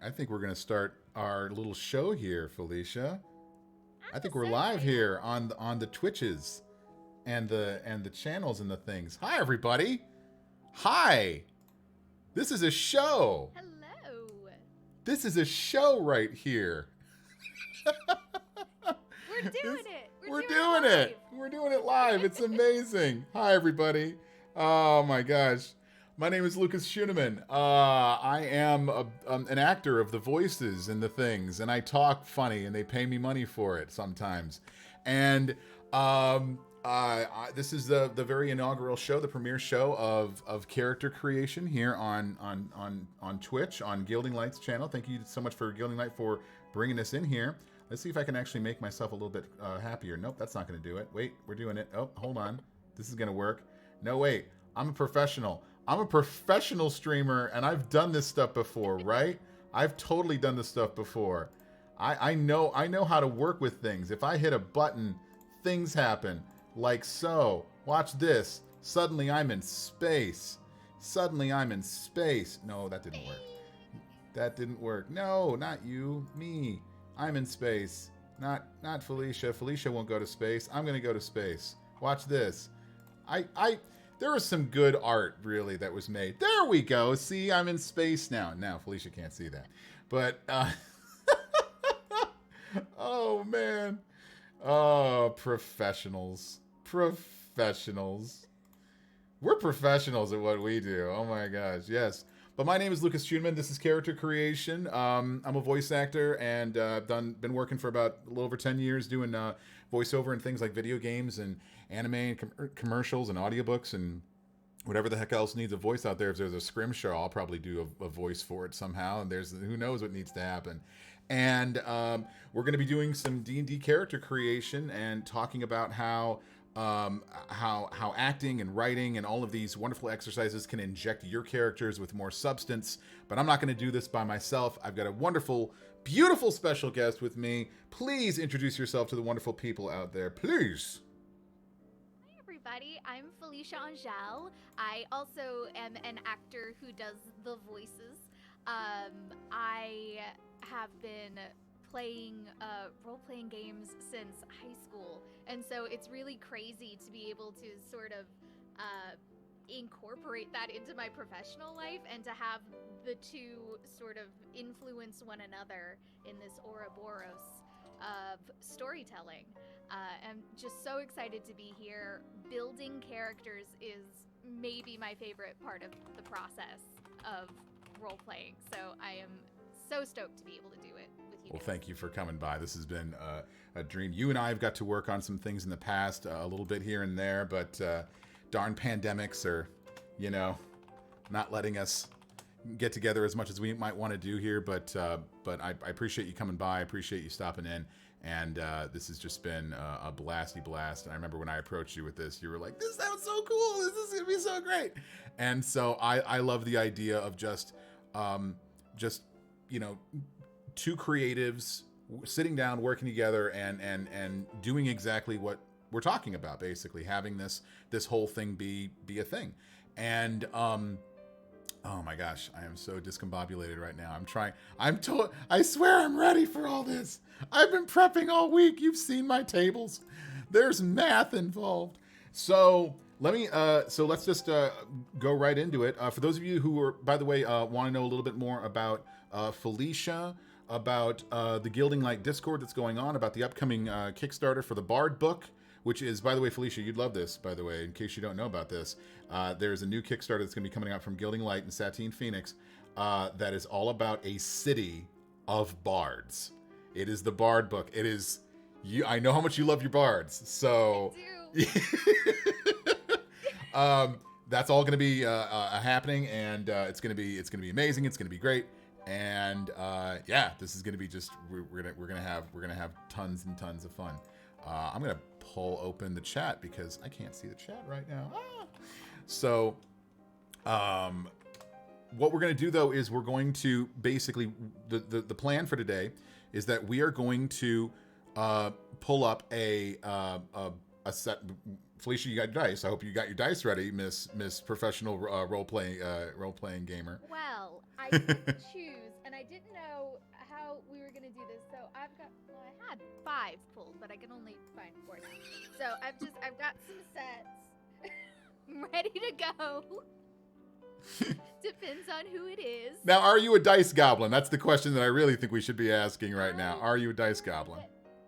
I think we're gonna start our little show here, Felicia. I I'm think we're so live excited. here on the Twitches and the channels and the things. Hi, everybody. Hi. This is a show. Hello. This is a show right here. We're This, doing it. We're we're doing it doing it. live. We're doing it live. It's amazing. Hi, everybody. Oh my gosh. My name is Lucas Schuneman. I am an actor of the voices and the things, and I talk funny, and they pay me money for it sometimes. And this is the very inaugural show, the premiere show of character creation here on Twitch on Gilding Light's channel. Thank you so much for Gilding Light for bringing us in here. Let's see if I can actually make myself a little bit happier. Nope, that's not going to do it. Wait, we're doing it. Oh, hold on. This is going to work. No, wait. I'm a professional. I'm a professional streamer, and I've done this stuff before, right? I've totally done this stuff before. I know how to work with things. If I hit a button, things happen. Like so. Watch this. Suddenly I'm in space. Suddenly I'm in space. No, that didn't work. That didn't work. No, not you. Me. I'm in space. Not Felicia. Felicia won't go to space. I'm gonna go to space. Watch this. I there was some good art really that was made. There we go. See, I'm in space now. Now Felicia can't see that. But oh man. Oh, professionals. Professionals. We're professionals at what we do. Oh my gosh, yes. But my name is Lucas Schuneman. This is character creation. I'm a voice actor, and been working for about a little over 10 years doing voiceover and things like video games and anime and commercials and audiobooks and whatever the heck else needs a voice out there. If there's a scrimshaw, I'll probably do a voice for it somehow. And there's who knows what needs to happen. And we're going to be doing some D&D character creation and talking about how acting and writing and all of these wonderful exercises can inject your characters with more substance. But I'm not going to do this by myself. I've got a wonderful, beautiful special guest with me. Please introduce yourself to the wonderful people out there, please. Hi, everybody. I'm Felicia Angel. I also am an actor who does the voices. I have been playing role playing games since high school, and so it's really crazy to be able to sort of incorporate that into my professional life and to have the two sort of influence one another in this Ouroboros of storytelling. I'm just so excited to be here. Building characters is maybe my favorite part of the process of role playing, so I am so stoked to be able to do it with you Well, guys. thank you for coming by. This has been a dream. You and I have got to work on some things in the past, a little bit here and there, but darn pandemics are, you know, not letting us get together as much as we might want to do here. But I appreciate you coming by. I appreciate you stopping in. And this has just been a blasty blast. And I remember when I approached you with this, you were like, "This sounds so cool. This is gonna be so great." And so I love the idea of just you know two creatives sitting down, working together, and doing exactly what we're talking about. Basically, having this whole thing be a thing. And oh my gosh, I am so discombobulated right now. I swear I'm ready for all this. I've been prepping all week. You've seen my tables. There's math involved. So let's just go right into it. For those of you who are, by the way, want to know a little bit more about Felicia, about the Gilding Light Discord that's going on, about the upcoming Kickstarter for the Bard book, which is, by the way, Felicia, you'd love this, by the way, in case you don't know about this. There's a new Kickstarter that's going to be coming out from Gilding Light and Satine Phoenix that is all about a city of bards. It is the Bard book. It is you. I know how much you love your bards, so I that's all going to be happening, and it's going to be amazing. It's going to be great, and yeah, this is going to be just we're gonna have tons and tons of fun. I'm gonna pull open the chat because I can't see the chat right now. Ah! So, what we're gonna do though is we're going to basically the plan for today is that we are going to pull up a set. Felicia, you got your dice. I hope you got your dice ready, Miss Professional role playing gamer. Well, I did choose, and I didn't know how we were gonna do this, so I had 5 pulled, but I can only find 4 now. So I've got some sets ready to go. Depends on who it is. Now, are you a dice goblin? That's the question that I really think we should be asking right now. Are you a dice goblin?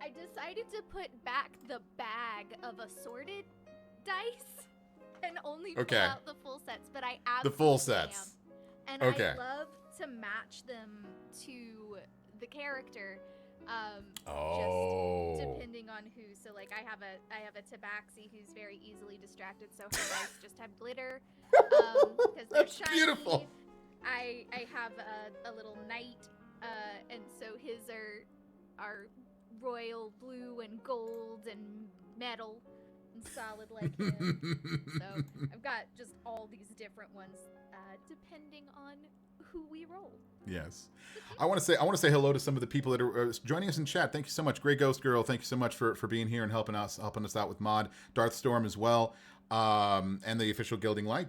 I decided to put back the bag of assorted dice and only pull out the full sets, but I absolutely the full sets. Am. And I love to match them to the character. Just depending on who. So like I have a tabaxi who's very easily distracted, so her dice just have glitter. Because they're shiny. Beautiful. I have a little knight, and so his are royal blue and gold and metal and solid like him. So I've got just all these different ones, depending on who we roll. Yes. I want to say hello to some of the people that are joining us in chat. Thank you so much. Grey Ghost Girl, thank you so much for being here and helping us out with mod. Darth Storm as well. And the official Gilding Light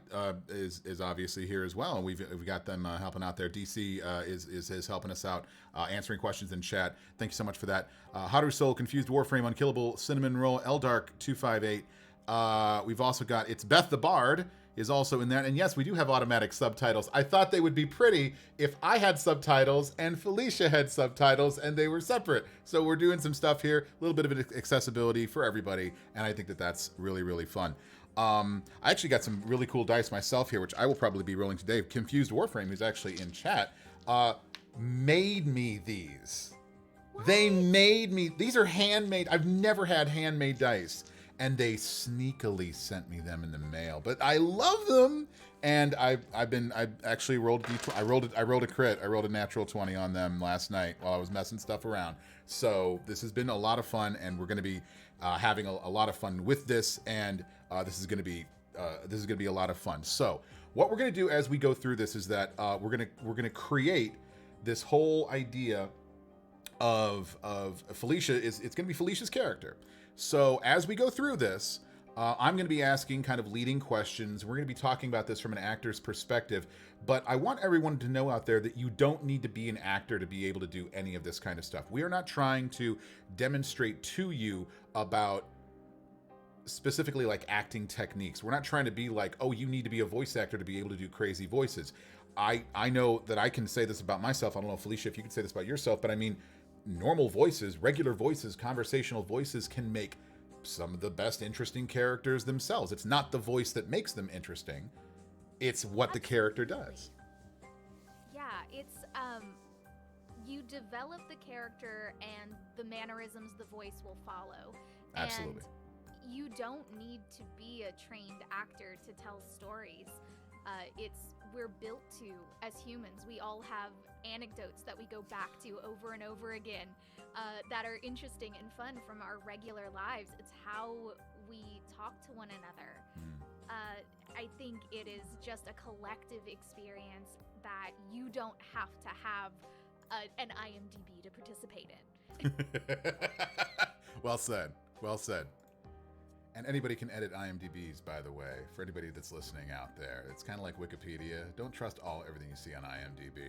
is obviously here as well. And we've got them helping out there. DC is helping us out, answering questions in chat. Thank you so much for that. Haru Soul, Confused Warframe, Unkillable, Cinnamon Roll, Eldark 258. We've also got It's Beth the Bard is also in there. And yes, we do have automatic subtitles. I thought they would be pretty if I had subtitles and Felicia had subtitles and they were separate. So we're doing some stuff here, a little bit of accessibility for everybody. And I think that that's really, really fun. I actually got some really cool dice myself here, which I will probably be rolling today. Confused Warframe, who's actually in chat, made me these. What? They made me. These are handmade. I've never had handmade dice. And they sneakily sent me them in the mail, but I love them. And I actually rolled I rolled a crit. I rolled a natural 20 on them last night while I was messing stuff around. So this has been a lot of fun, and we're going to be having a lot of fun with this. And this is going to be a lot of fun. So what we're going to do as we go through this is that we're going to create this whole idea of Felicia. It's going to be Felicia's character. So as we go through this, I'm going to be asking kind of leading questions. We're going to be talking about this from an actor's perspective, but I want everyone to know out there that you don't need to be an actor to be able to do any of this kind of stuff. We are not trying to demonstrate to you about specifically like acting techniques. We're not trying to be like, oh, you need to be a voice actor to be able to do crazy voices. I know that I can say this about myself. I don't know, Felicia, if you could say this about yourself, but I mean, normal voices, regular voices, conversational voices can make some of the best interesting characters themselves. It's not the voice that makes them interesting. It's what the character does. Yeah, it's you develop the character and the mannerisms the voice will follow. Absolutely. And you don't need to be a trained actor to tell stories. We're built to, as humans, we all have anecdotes that we go back to over and over again that are interesting and fun from our regular lives. It's how we talk to one another. I think it is just a collective experience that you don't have to have an IMDb to participate in. Well said. Well said. And anybody can edit IMDb's, by the way, for anybody that's listening out there. It's kind of like Wikipedia. Don't trust everything you see on IMDb.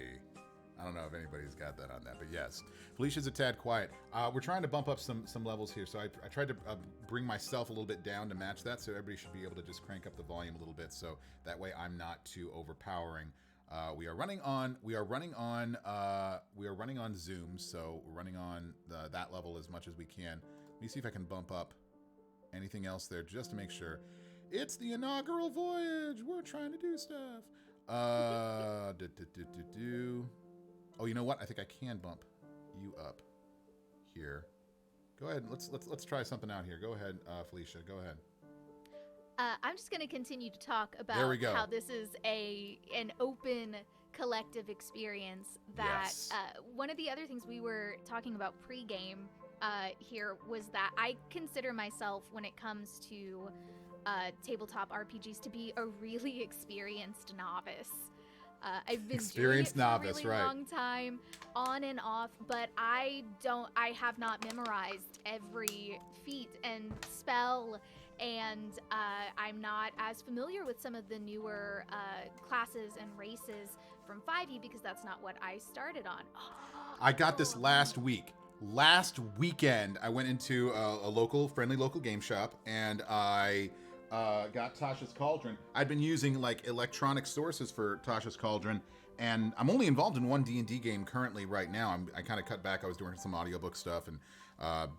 I don't know if anybody's got that on that, but yes. Felicia's a tad quiet. We're trying to bump up some levels here, so I tried to bring myself a little bit down to match that, so everybody should be able to just crank up the volume a little bit, so that way I'm not too overpowering. We are running on Zoom, so we're running on that level as much as we can. Let me see if I can bump up anything else there just to make sure. It's the inaugural voyage. We're trying to do stuff. Oh, you know what? I think I can bump you up here. Go ahead. Let's try something out here. Go ahead, Felicia. Go ahead. I'm just going to continue to talk about how this is an open collective experience. That yes. One of the other things we were talking about pre-game here was that I consider myself, when it comes to tabletop RPGs, to be a really experienced novice. I've been experienced doing it novice, for a really right? long time, on and off, but I have not memorized every feat and spell, and I'm not as familiar with some of the newer classes and races from 5e because that's not what I started on. I got this last week. Last weekend, I went into a friendly local game shop, and I got Tasha's Cauldron. I'd been using like electronic sources for Tasha's Cauldron, and I'm only involved in one D&D game currently right now. I kind of cut back. I was doing some audiobook stuff, and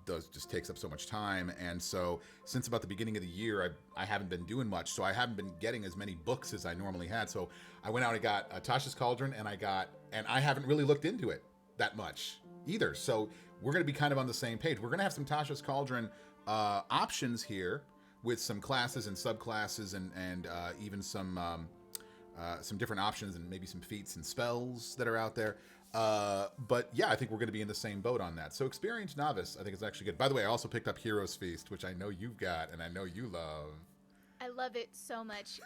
those just takes up so much time. And so since about the beginning of the year, I haven't been doing much, so I haven't been getting as many books as I normally had. So I went out and got Tasha's Cauldron, and I haven't really looked into it that much either. So we're going to be kind of on the same page. We're going to have some Tasha's Cauldron options here with some classes and subclasses and even some different options and maybe some feats and spells that are out there. But yeah, I think we're going to be in the same boat on that. So Experienced Novice, I think, is actually good. By the way, I also picked up Heroes Feast, which I know you've got and I know you love. I love it so much.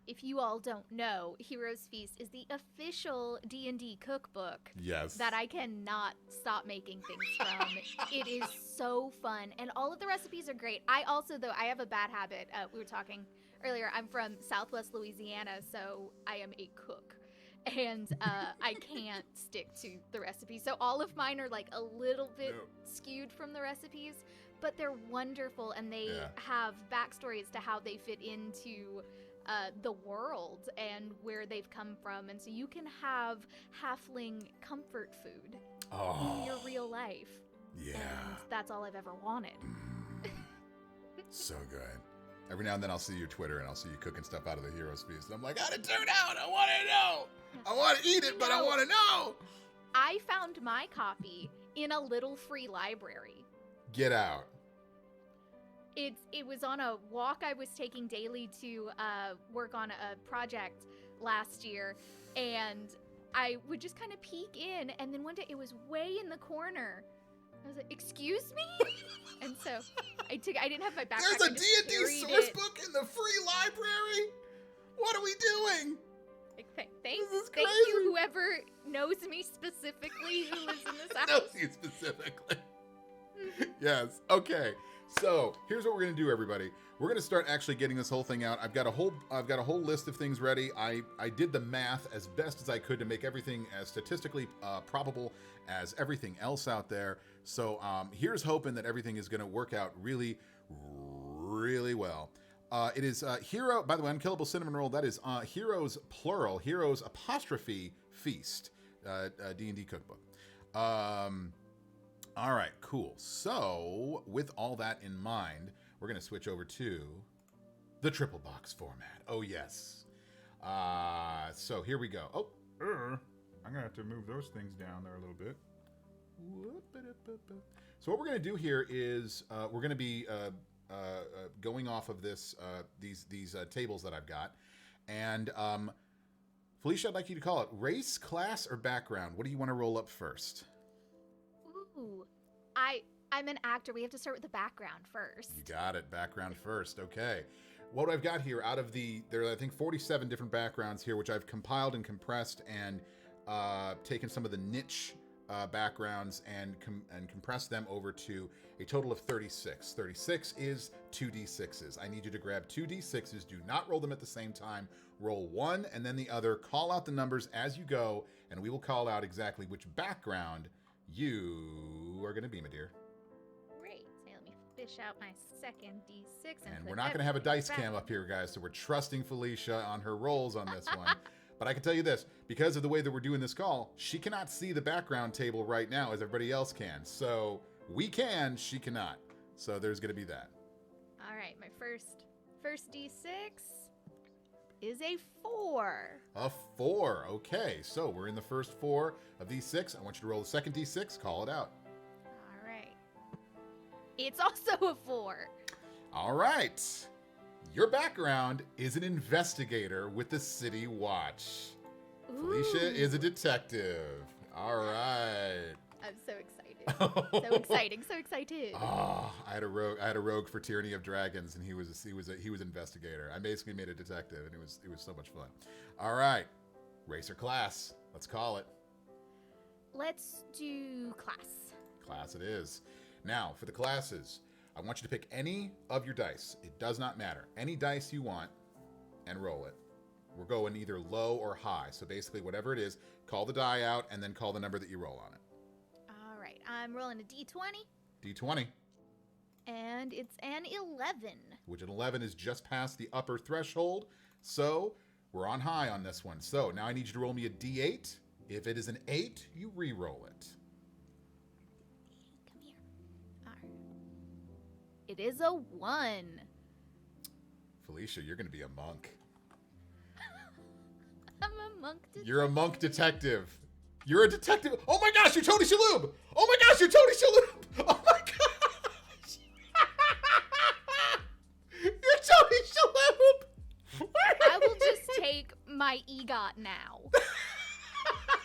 If you all don't know, Heroes Feast is the official D&D cookbook. Yes. That I cannot stop making things from. It is so fun, and all of the recipes are great. I also, though, I have a bad habit. We were talking earlier. I'm from Southwest Louisiana, so I am a cook, and I can't stick to the recipes. So all of mine are like a little bit skewed from the recipes, but they're wonderful, and they have backstories to how they fit into the world and where they've come from, and so you can have halfling comfort food in your real life. Yeah. And that's all I've ever wanted. So good. Every now and then I'll see your Twitter and I'll see you cooking stuff out of the Heroes Feast. And I'm like, how'd it turn out? I want to know. I want to eat it, but I want to know. I found my copy in a little free library. Get out. It was on a walk I was taking daily to work on a project last year, and I would just kind of peek in, and then one day it was way in the corner. I was like, "Excuse me?" And so I didn't have my backpack. There's a D&D source book in the free library? What are we doing? Thank you, whoever knows me specifically, who lives in this house. Knows you specifically. Yes. Okay. So here's what we're gonna do, everybody. We're gonna start actually getting this whole thing out. I've got a whole list of things ready. I did the math as best as I could to make everything as statistically probable as everything else out there. So here's hoping that everything is gonna work out really, really well. It is Hero. By the way, Unkillable Cinnamon Roll. That is Heroes plural. Heroes apostrophe Feast. D&D cookbook. All right, cool. So, with all that in mind, we're going to switch over to the triple box format. Oh, yes. So, here we go. Oh, I'm going to have to move those things down there a little bit. So, what we're going to do here is we're going to be going off of these tables that I've got. And, Felicia, I'd like you to call it race, class, or background. What do you want to roll up first? Ooh, I'm an actor. We have to start with the background first. You got it. Background first. Okay. What I've got here there are, I think, 47 different backgrounds here, which I've compiled and compressed and taken some of the niche backgrounds and compressed them over to a total of 36. 36 is 2d6s. I need you to grab 2d6s. Do not roll them at the same time. Roll one and then the other. Call out the numbers as you go, and we will call out exactly which background you are going to be, my dear. Great. So let me fish out my second D6. And we're not going to have a dice cam up here, guys, so we're trusting Felicia on her rolls on this one. But I can tell you this, because of the way that we're doing this call, she cannot see the background table right now as everybody else can. So we can, she cannot. So there's going to be that. All right, my first D6 is a 4. A 4. Okay, so we're in the first 4 of these 6. I want you to roll the second D6. Call it out. All right. It's also a 4. All right. Your background is an investigator with the City Watch. Ooh. Felicia is a detective. All right. I'm so excited. So exciting. So excited. Oh, I had a rogue for Tyranny of Dragons, and he was an investigator. I basically made a detective, and it was so much fun. All right, race or class? Let's call it. Let's do class. Class it is. Now for the classes, I want you to pick any of your dice. It does not matter. Any dice you want, and roll it. We're going either low or high. So basically, whatever it is, call the die out and then call the number that you roll on it. All right, I'm rolling a d20. D20, And it's an 11. which an 11 is just past the upper threshold. So we're on high on this one. So now I need you to roll me a D8. If it is an 8, you re-roll it. Come here. All right. It is a 1. Felicia, you're going to be a monk. I'm a monk detective. You're a monk detective. You're a detective. Oh my gosh, you're Tony Shalhoub. Oh my gosh, you're Tony Shalhoub. Oh my gosh. You're Tony Shalhoub. I will just take my EGOT now.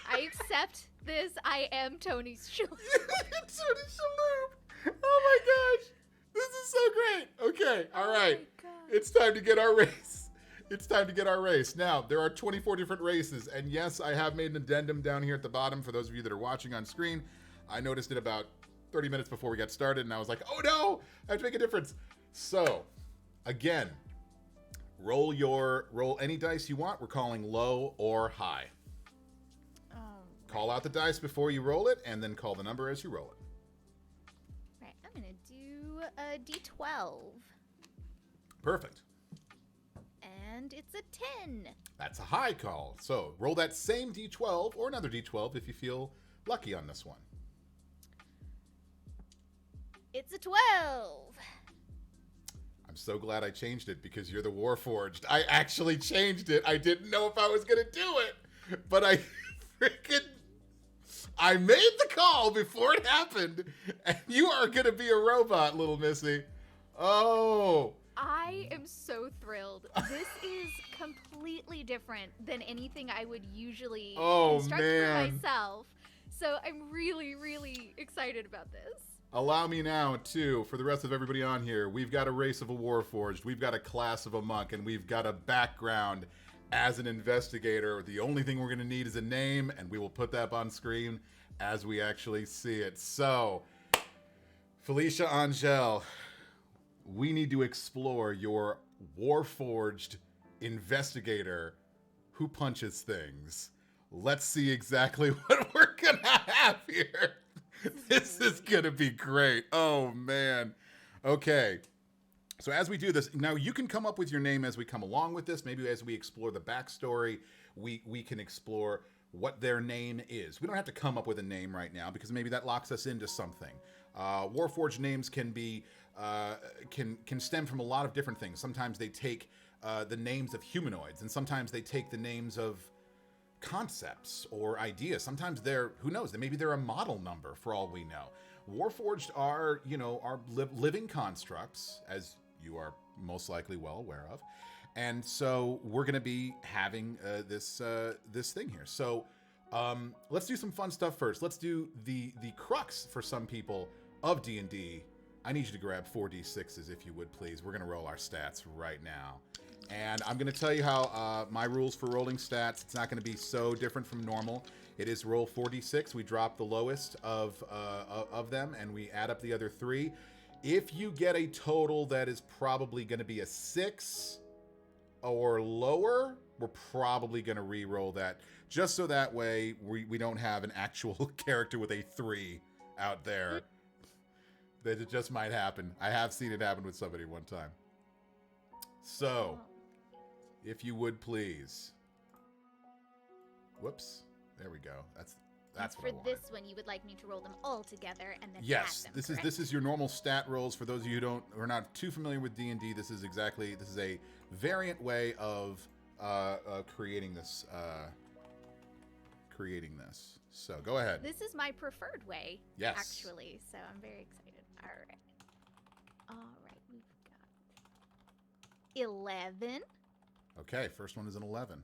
I accept this. I am Tony's Shalhoub. Tony Shalhoub. Oh my gosh. This is so great. Okay, all right. my God. It's time to get our race. It's time to get our race. Now, there are 24 different races, and yes, I have made an addendum down here at the bottom for those of you that are watching on screen. I noticed it about 30 minutes before we got started, and I was like, oh no, I have to make a difference. So, again, roll any dice you want. We're calling low or high. Oh, Call out the dice before you roll it, and then call the number as you roll it. right. I'm going to do a d12. Perfect. And it's a 10. That's a high call. So roll that same D12 or another D12 if you feel lucky on this one. It's a 12. I'm so glad I changed it because you're the Warforged. I actually changed it. I didn't know if I was going to do it, but I made the call before it happened, and you are going to be a robot, little Missy. Oh. I am so thrilled. This is completely different than anything I would usually construct for myself. So I'm really, really excited about this. Allow me now, too, for the rest of everybody on here, we've got a race of a Warforged, we've got a class of a monk, and we've got a background as an investigator. The only thing we're going to need is a name, and we will put that up on screen as we actually see it. So, Felicia Angel, we need to explore your Warforged investigator who punches things. Let's see exactly what we're going to have here. This is going to be great. Oh, man. Okay. So as we do this, now you can come up with your name as we come along with this. Maybe as we explore the backstory, we can explore what their name is. We don't have to come up with a name right now because maybe that locks us into something. Warforged names can be can stem from a lot of different things. Sometimes they take the names of humanoids, and sometimes they take the names of concepts or ideas. Sometimes they're, who knows, maybe they're a model number for all we know. Warforged are, living constructs, as you are most likely well aware of. And so we're going to be having this thing here. So let's do some fun stuff first. Let's do the crux for some people of D&D. I need you to grab 4d6s if you would, please. We're going to roll our stats right now. And I'm going to tell you how my rules for rolling stats, it's not going to be so different from normal. It is roll 4d6. We drop the lowest of them, and we add up the other 3. If you get a total that is probably going to be a 6 or lower, we're probably going to re-roll that, just so that way we don't have an actual character with a 3 out there. That it just might happen. I have seen it happen with somebody one time. So, if you would please. Whoops. There we go. That's what I wanted. For this one, you would like me to roll them all together and then yes, add them, this is your normal stat rolls. For those of you who are not too familiar with D&D, this is a variant way of creating this. So go ahead. This is my preferred way. Yes. Actually, so I'm very excited. All right, we've got 11. Okay, first one is an 11.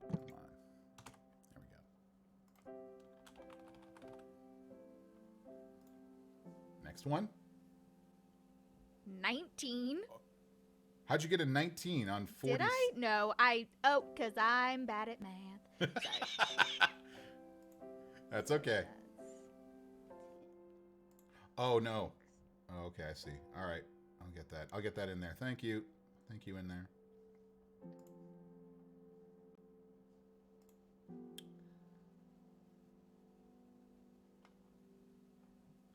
Come on. There we go. Next one. 19. How'd you get a 19 on 40? Did I? No, because I'm bad at math. Sorry. That's okay. Oh, no. Oh, okay, I see. All right. I'll get that in there. Thank you in there.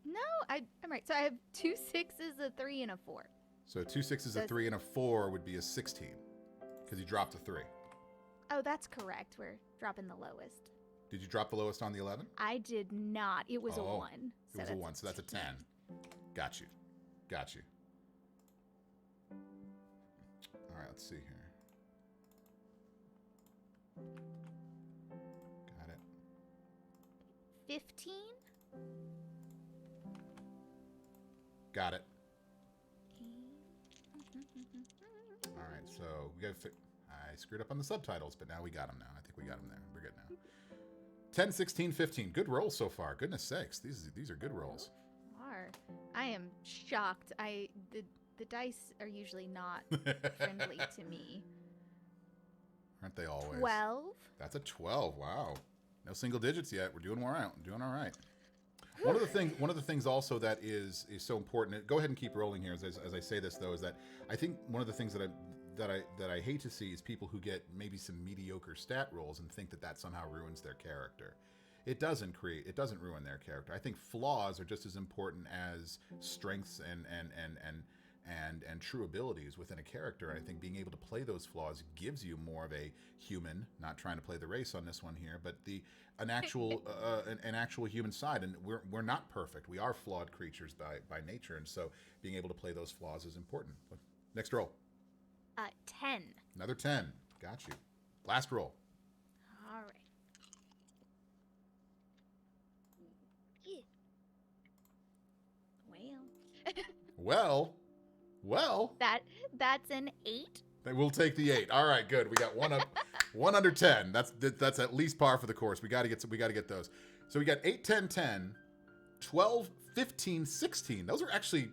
No, I'm right. So I have 2 6s, a 3, and a 4. So 2 6s, So a 3, and a 4 would be a 16 because you dropped a 3. oh, that's correct. We're dropping the lowest. Did you drop the lowest on the 11? I did not. It was a 1. It was a 1, so that's a 10. Got you. Got you. All right, let's see here. Got it. 15. Got it. All right, so we got. I screwed up on the subtitles, but now we got them. Now I think we got them there. We're good now. 10, 16, 15. Good rolls so far. Goodness sakes, these are good rolls. I am shocked. The dice are usually not friendly to me. Aren't they always? 12. That's a 12. Wow. No single digits yet. We're doing all right. Doing all right. One of the things also that is so important. Go ahead and keep rolling here as I say this though, is that I think one of the things that I hate to see is people who get maybe some mediocre stat rolls and think that somehow ruins their character. It doesn't ruin their character. I think flaws are just as important as strengths and true abilities within a character. And I think being able to play those flaws gives you more of a human, not trying to play the race on this one here, but an actual human side. And we're not perfect. We are flawed creatures by nature. And so being able to play those flaws is important. Next roll. 10. Another 10. Got you. Last roll. All right. Well. That's an 8. We'll take the 8. All right, good. We got one up, one under 10. That's at least par for the course. We got to get those. So we got 8, 10, 10, 12, 15, 16. Those are actually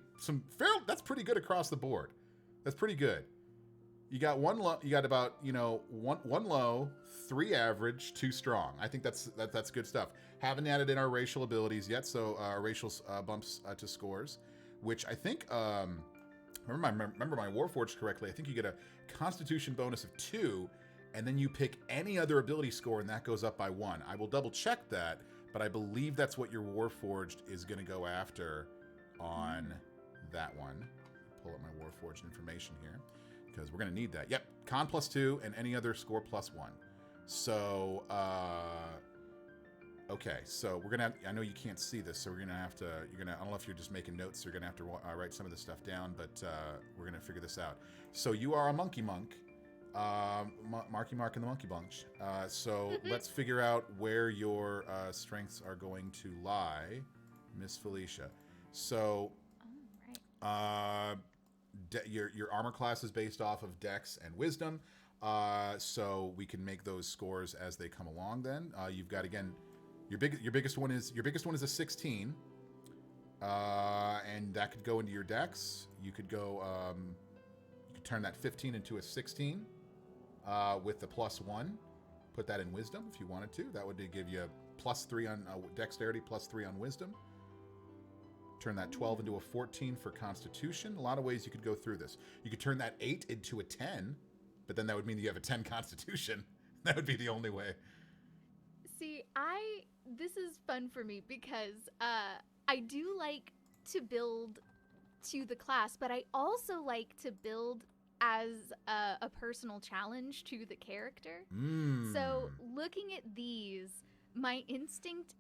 that's pretty good across the board. That's pretty good. You got one low. You got about one low, 3 average, 2 strong. I think that's good stuff. Haven't added in our racial abilities yet, so our racial bumps to scores, which I think remember my Warforged correctly. I think you get a Constitution bonus of 2, and then you pick any other ability score, and that goes up by 1. I will double check that, but I believe that's what your Warforged is going to go after on that one. Pull up my Warforged information here, because we're going to need that. Yep, Con plus 2 and any other score plus 1. So, okay, so we're going to I know you can't see this, so we're going to have to, I don't know if you're just making notes, you're going to have to write some of this stuff down, but we're going to figure this out. So you are a monkey monk, Marky Mark and the Monkey Bunch. So let's figure out where your strengths are going to lie, Miss Felicia. So, your armor class is based off of Dex and Wisdom, so we can make those scores as they come along. Then you've got again, your biggest one is a 16, and that could go into your Dex. You could go, you could turn that 15 into a 16 with the plus 1. Put that in Wisdom if you wanted to. That would give you a +3 on Dexterity, +3 on Wisdom. Turn that 12 into a 14 for Constitution. A lot of ways you could go through this. You could turn that 8 into a 10, but then that would mean you have a 10 Constitution. That would be the only way. See, this is fun for me because I do like to build to the class, but I also like to build as a personal challenge to the character. So looking at these, my instinct,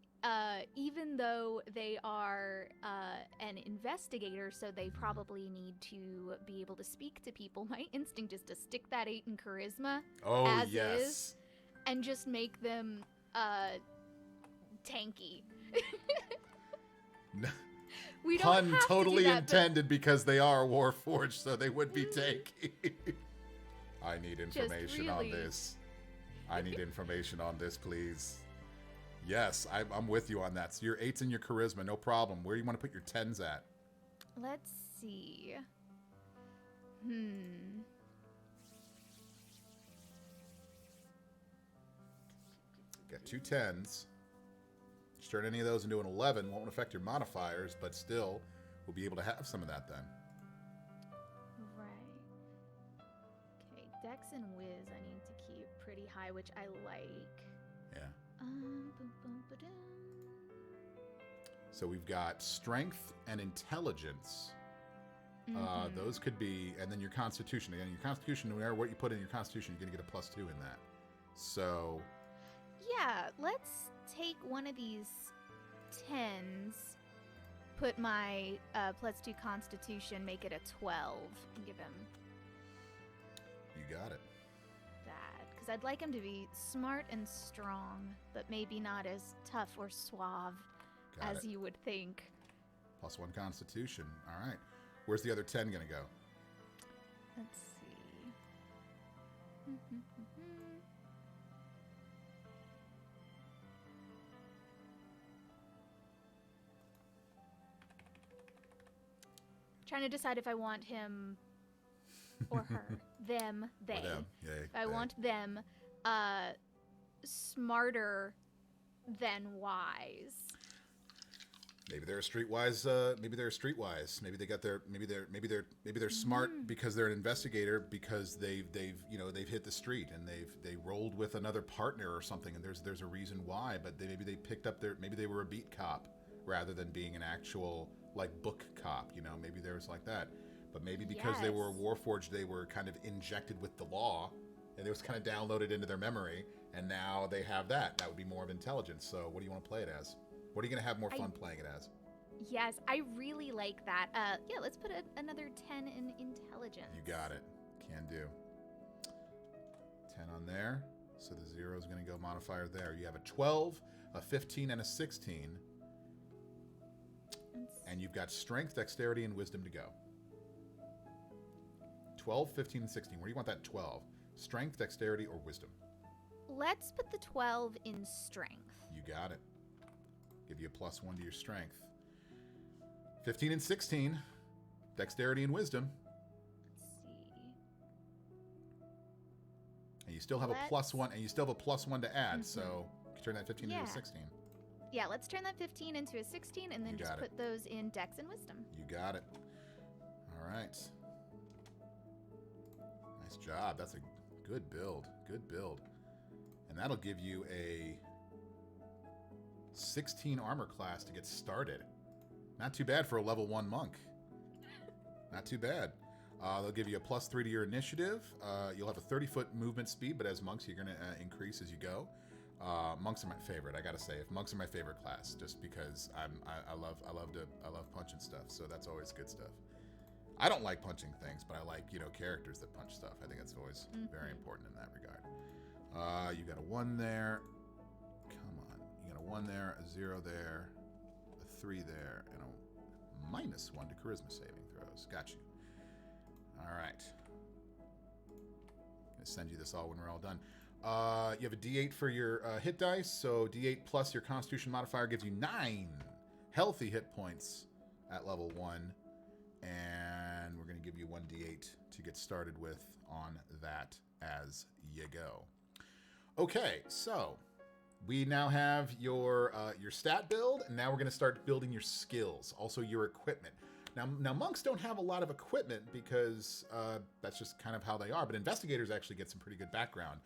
even though they are an investigator, so they probably need to be able to speak to people, my instinct is to stick that 8 in charisma as is, and just make them tanky. We don't Pun have totally to do that, intended because they are Warforged, so they would be tanky. I need information on this. I need information on this, please. Yes, I'm with you on that. So your 8's in your charisma, no problem. Where do you want to put your 10s at? Let's see. Got 2 10s. Just turn any of those into an 11. Won't affect your modifiers, but still, we'll be able to have some of that then. Right. Okay, Dex and Whiz I need to keep pretty high, which I like. Yeah. Boom, boom, ba-dum. So we've got strength and intelligence. Those could be, and then your constitution. Again, your constitution, no matter what you put in your constitution, you're going to get a +2 in that. So. Yeah, let's take one of these 10s, put my +2 constitution, make it a 12, and give him You got it. that. Because I'd like him to be smart and strong, but maybe not as tough or suave as you would think. +1 constitution. All right. Where's the other 10 going to go? Let's see. Trying to decide if I want him or her. Them, they. Or them. Yay, I want them smarter than wise. Maybe they're streetwise. Maybe they're streetwise. Maybe they got their. Maybe they're smart because they're an investigator because they've hit the street and they rolled with another partner or something and there's a reason why. But maybe they picked up maybe they were a beat cop rather than being an actual like book cop. Maybe there was like that. But maybe because they were Warforged, they were kind of injected with the law and it was kind of downloaded into their memory. And now they have that. That would be more of intelligence. So what do you want to play it as? What are you going to have more fun playing it as? Yes, I really like that. Yeah, let's put another 10 in intelligence. You got it. Can do. 10 on there. So the 0 is going to go modifier there. You have a 12, a 15, and a 16. And you've got strength, dexterity, and wisdom to go. 12, 15, and 16. Where do you want that 12? Strength, dexterity, or wisdom? Let's put the 12 in strength. You got it. Give you a +1 to your strength. 15 and 16, dexterity and wisdom. Let's see. And you still have a +1, and you still have a +1 to add. So you can turn that 15 into a 16. Yeah, let's turn that 15 into a 16, and then just put those in Dex and Wisdom. You got it. All right. Nice job. That's a good build. Good build. And that'll give you a 16 armor class to get started. Not too bad for a level 1 monk. Not too bad. They'll give you a +3 to your initiative. You'll have a 30-foot movement speed, but as monks, you're going to increase as you go. Monks are my favorite. I gotta say, if monks are my favorite class, just because I love punching stuff. So that's always good stuff. I don't like punching things, but I like characters that punch stuff. I think that's always very important in that regard. You got a 1 there. Come on, you got a 1 there, a 0 there, a 3 there, and a -1 to charisma saving throws. Got you. All right. I'm gonna send you this all when we're all done. You have a D8 for your hit dice, so D8 plus your Constitution modifier gives you 9 healthy hit points at level 1, and we're going to give you 1 D8 to get started with on that as you go. Okay, so we now have your stat build, and now we're going to start building your skills, also your equipment. Now, monks don't have a lot of equipment because that's just kind of how they are, but investigators actually get some pretty good background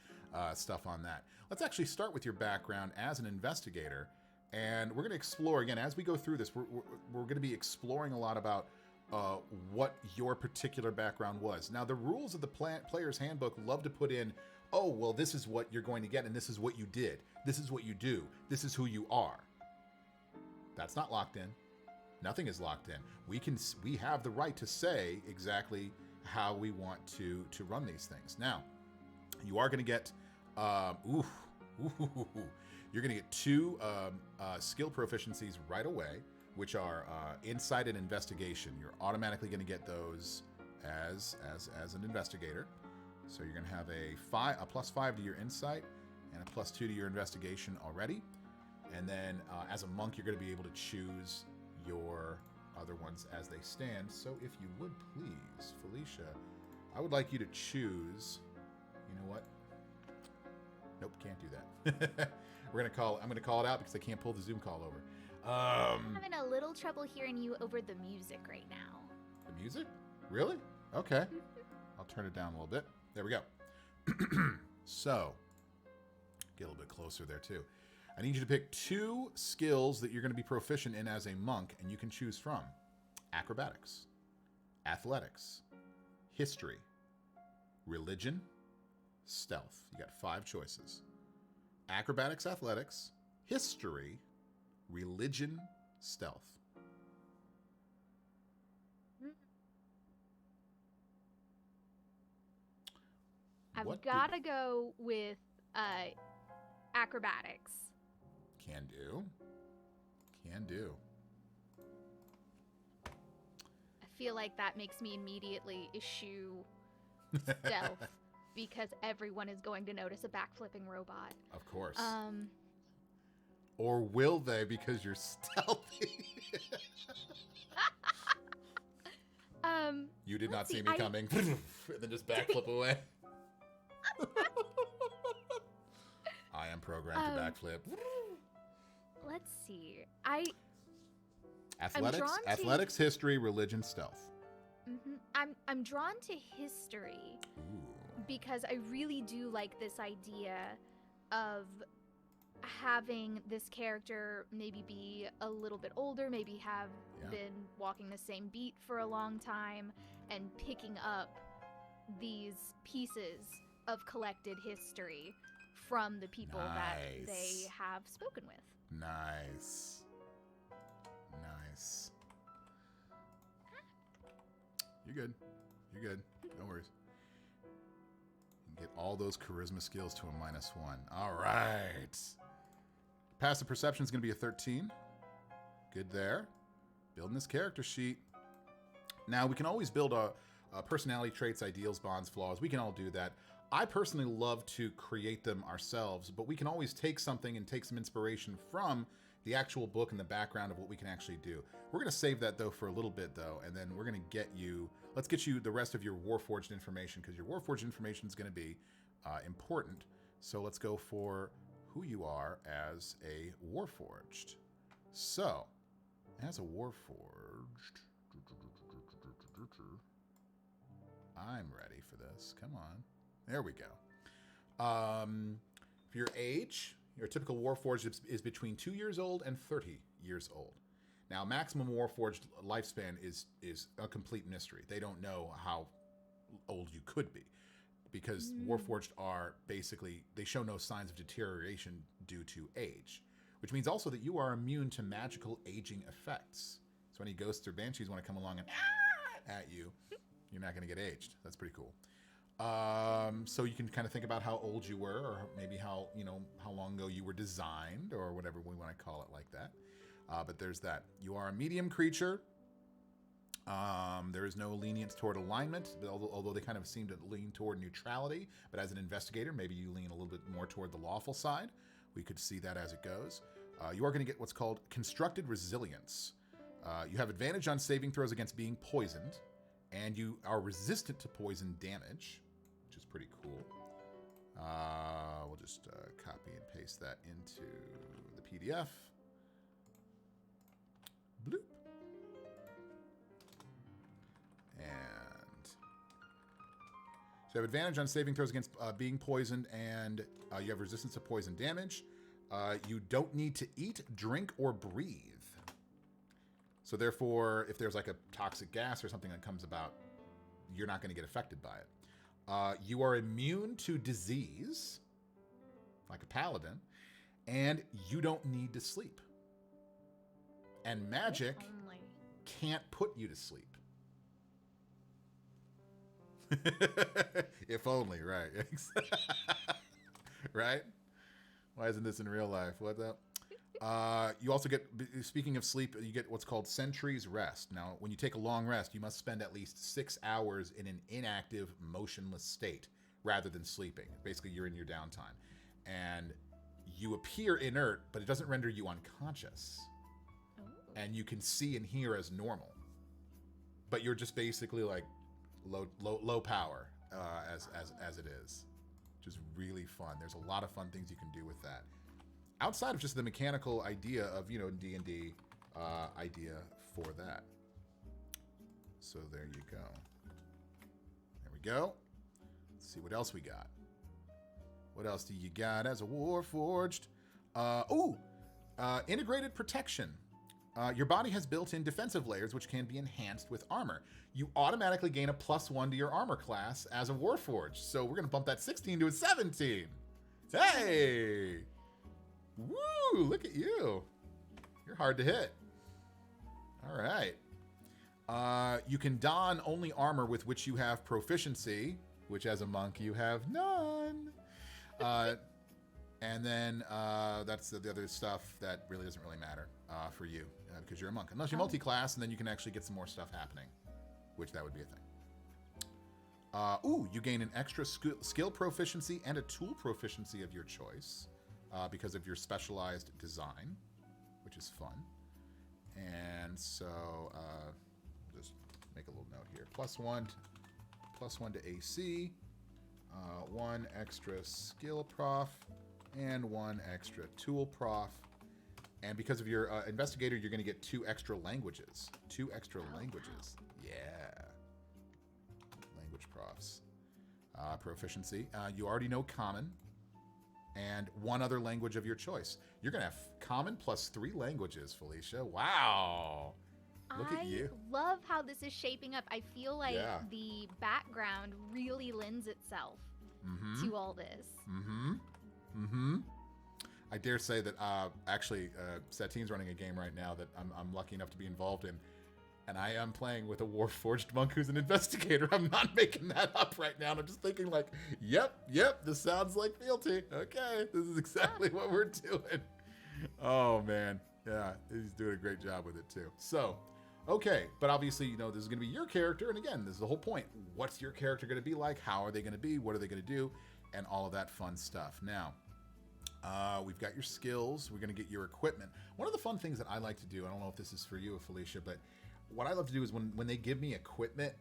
stuff on that. Let's actually start with your background as an investigator, and we're going to explore, again, as we go through this, we're going to be exploring a lot about what your particular background was. Now, the rules of the player's handbook love to put in, oh, well, this is what you're going to get, and this is what you did. This is what you do. This is who you are. That's not locked in. Nothing is locked in. We have the right to say exactly how we want to run these things. Now, you are going to get you're going to get 2 skill proficiencies right away, which are insight and investigation. You're automatically going to get those as an investigator. So you're going to have a +5 to your insight and a +2 to your investigation already. And then as a monk, you're going to be able to choose your other ones as they stand. So if you would please, Felicia, I would like you to choose. You know what? Nope, can't do that. I'm going to call it out because I can't pull the Zoom call over. I'm having a little trouble hearing you over the music right now. The music? Really? Okay. I'll turn it down a little bit. There we go. So, get a little bit closer there too. I need you to pick 2 skills that you're going to be proficient in as a monk, and you can choose from acrobatics, athletics, history, religion, stealth. You got 5 choices. Acrobatics, athletics, history, religion, stealth. I've got to go with acrobatics. Can do. Can do. I feel like that makes me immediately eschew stealth because everyone is going to notice a backflipping robot. Of course. Or will they because you're stealthy? You did not see me coming. And then just backflip away. I am programmed to backflip. Let's see. Athletics, history, religion, stealth. I'm drawn to history. Ooh. Because I really do like this idea of having this character maybe be a little bit older, maybe have been walking the same beat for a long time, and picking up these pieces of collected history from the people that they have spoken with. Nice. Nice. You're good. You're good. No worries. Get all those charisma skills to a -1. All right. Passive perception is going to be a 13. Good there. Building this character sheet. Now, we can always build a personality traits, ideals, bonds, flaws. We can all do that. I personally love to create them ourselves, but we can always take something and take some inspiration from the actual book and the background of what we can actually do. We're going to save that, though, for a little bit, though, and then we're going to get you... Let's get you the rest of your Warforged information, because your Warforged information is going to be important. So let's go for who you are as a Warforged. So, as a Warforged... I'm ready for this. Come on. There we go. For your age, your typical Warforged is between 2 years old and 30 years old. Now, maximum Warforged lifespan is a complete mystery. They don't know how old you could be, because Warforged are basically, they show no signs of deterioration due to age, which means also that you are immune to magical aging effects. So any ghosts or banshees want to come along and at you, you're not going to get aged. That's pretty cool. So you can kind of think about how old you were, or maybe how long ago you were designed, or whatever we want to call it like that. But there's that. You are a medium creature. There is no lenience toward alignment, although they kind of seem to lean toward neutrality. But as an investigator, maybe you lean a little bit more toward the lawful side. We could see that as it goes. You are going to get what's called constructed resilience. You have advantage on saving throws against being poisoned, and you are resistant to poison damage, which is pretty cool. We'll just copy and paste that into the PDF. Bloop. And so you have advantage on saving throws against being poisoned, and you have resistance to poison damage. You don't need to eat, drink, or breathe. So therefore, if there's like a toxic gas or something that comes about, you're not going to get affected by it. You are immune to disease, like a paladin, and you don't need to sleep. And magic can't put you to sleep. If only, right? Right? Why isn't this in real life? What's up? You also get, speaking of sleep, you get what's called Sentry's Rest. Now, when you take a long rest, you must spend at least 6 hours in an inactive, motionless state rather than sleeping. Basically, you're in your downtime. And you appear inert, but it doesn't render you unconscious. Oh. And you can see and hear as normal. But you're just basically like low power as it is. Which is really fun. There's a lot of fun things you can do with that. Outside of just the mechanical idea of, D&D idea for that. So there you go. There we go. Let's see what else we got. What else do you got as a Warforged? Integrated protection. Your body has built-in defensive layers which can be enhanced with armor. You automatically gain a +1 to your armor class as a Warforged. So we're going to bump that 16 to a 17. Hey! Woo! Look at you. You're hard to hit. All right. You can don only armor with which you have proficiency, which as a monk you have none. And then that's the other stuff that really doesn't really matter for you because you're a monk. Unless you multi-class, and then you can actually get some more stuff happening, which that would be a thing. You gain an extra skill proficiency and a tool proficiency of your choice because of your specialized design, which is fun. And so just make a little note here. +1 to AC, 1 extra skill prof, and 1 extra tool prof. And because of your investigator, you're going to get 2 extra languages. 2 extra languages. Wow. Yeah. Language profs. Proficiency. You already know common. And 1 other language of your choice. You're going to have common plus 3 languages, Felicia. Wow. Look at you. I love how this is shaping up. I feel like the background really lends itself to all this. I dare say that actually Satine's running a game right now that I'm lucky enough to be involved in. And I am playing with a Warforged monk who's an investigator. I'm not making that up right now. I'm just thinking like, yep, this sounds like fealty. Okay, this is exactly what we're doing. Oh, man. Yeah, he's doing a great job with it, too. So, okay, but obviously, you know, this is going to be your character. And again, this is the whole point. What's your character going to be like? How are they going to be? What are they going to do? And all of that fun stuff. Now, we've got your skills. We're going to get your equipment. One of the fun things that I like to do, I don't know if this is for you, Felicia, but what I love to do is when they give me equipment,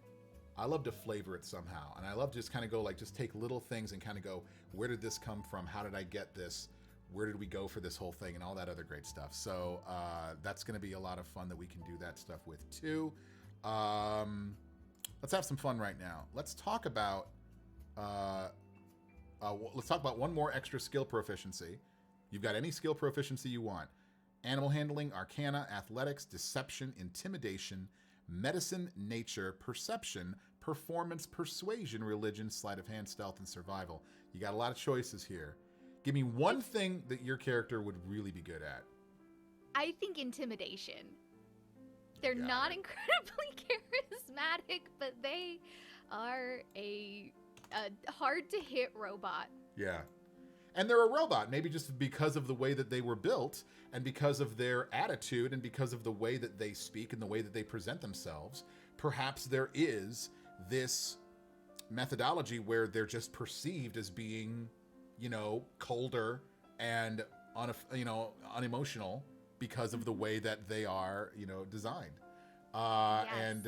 I love to flavor it somehow. And I love to just kind of go like, just take little things and kind of go, where did this come from? How did I get this? Where did we go for this whole thing and all that other great stuff? So that's going to be a lot of fun that we can do that stuff with too. Let's have some fun right now. Let's talk about one more extra skill proficiency. You've got any skill proficiency you want. Animal handling, arcana, athletics, deception, intimidation, medicine, nature, perception, performance, persuasion, religion, sleight of hand, stealth, and survival. You got a lot of choices here. Give me one thing that your character would really be good at. I think intimidation. They're not incredibly charismatic, but they are a hard-to-hit robot. Yeah. And they're a robot, maybe just because of the way that they were built and because of their attitude and because of the way that they speak and the way that they present themselves. Perhaps there is this methodology where they're just perceived as being, you know, colder and unemotional because of the way that they are, you know, designed. Yes. And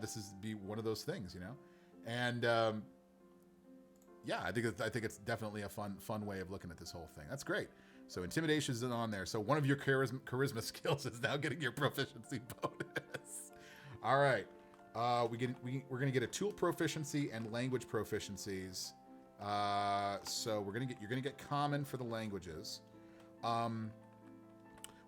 this is be one of those things, you know. And I think it's definitely a fun way of looking at this whole thing. That's great. So intimidation is on there. So one of your charisma skills is now getting your proficiency bonus. All right. We're gonna get a tool proficiency and language proficiencies. So you're gonna get common for the languages.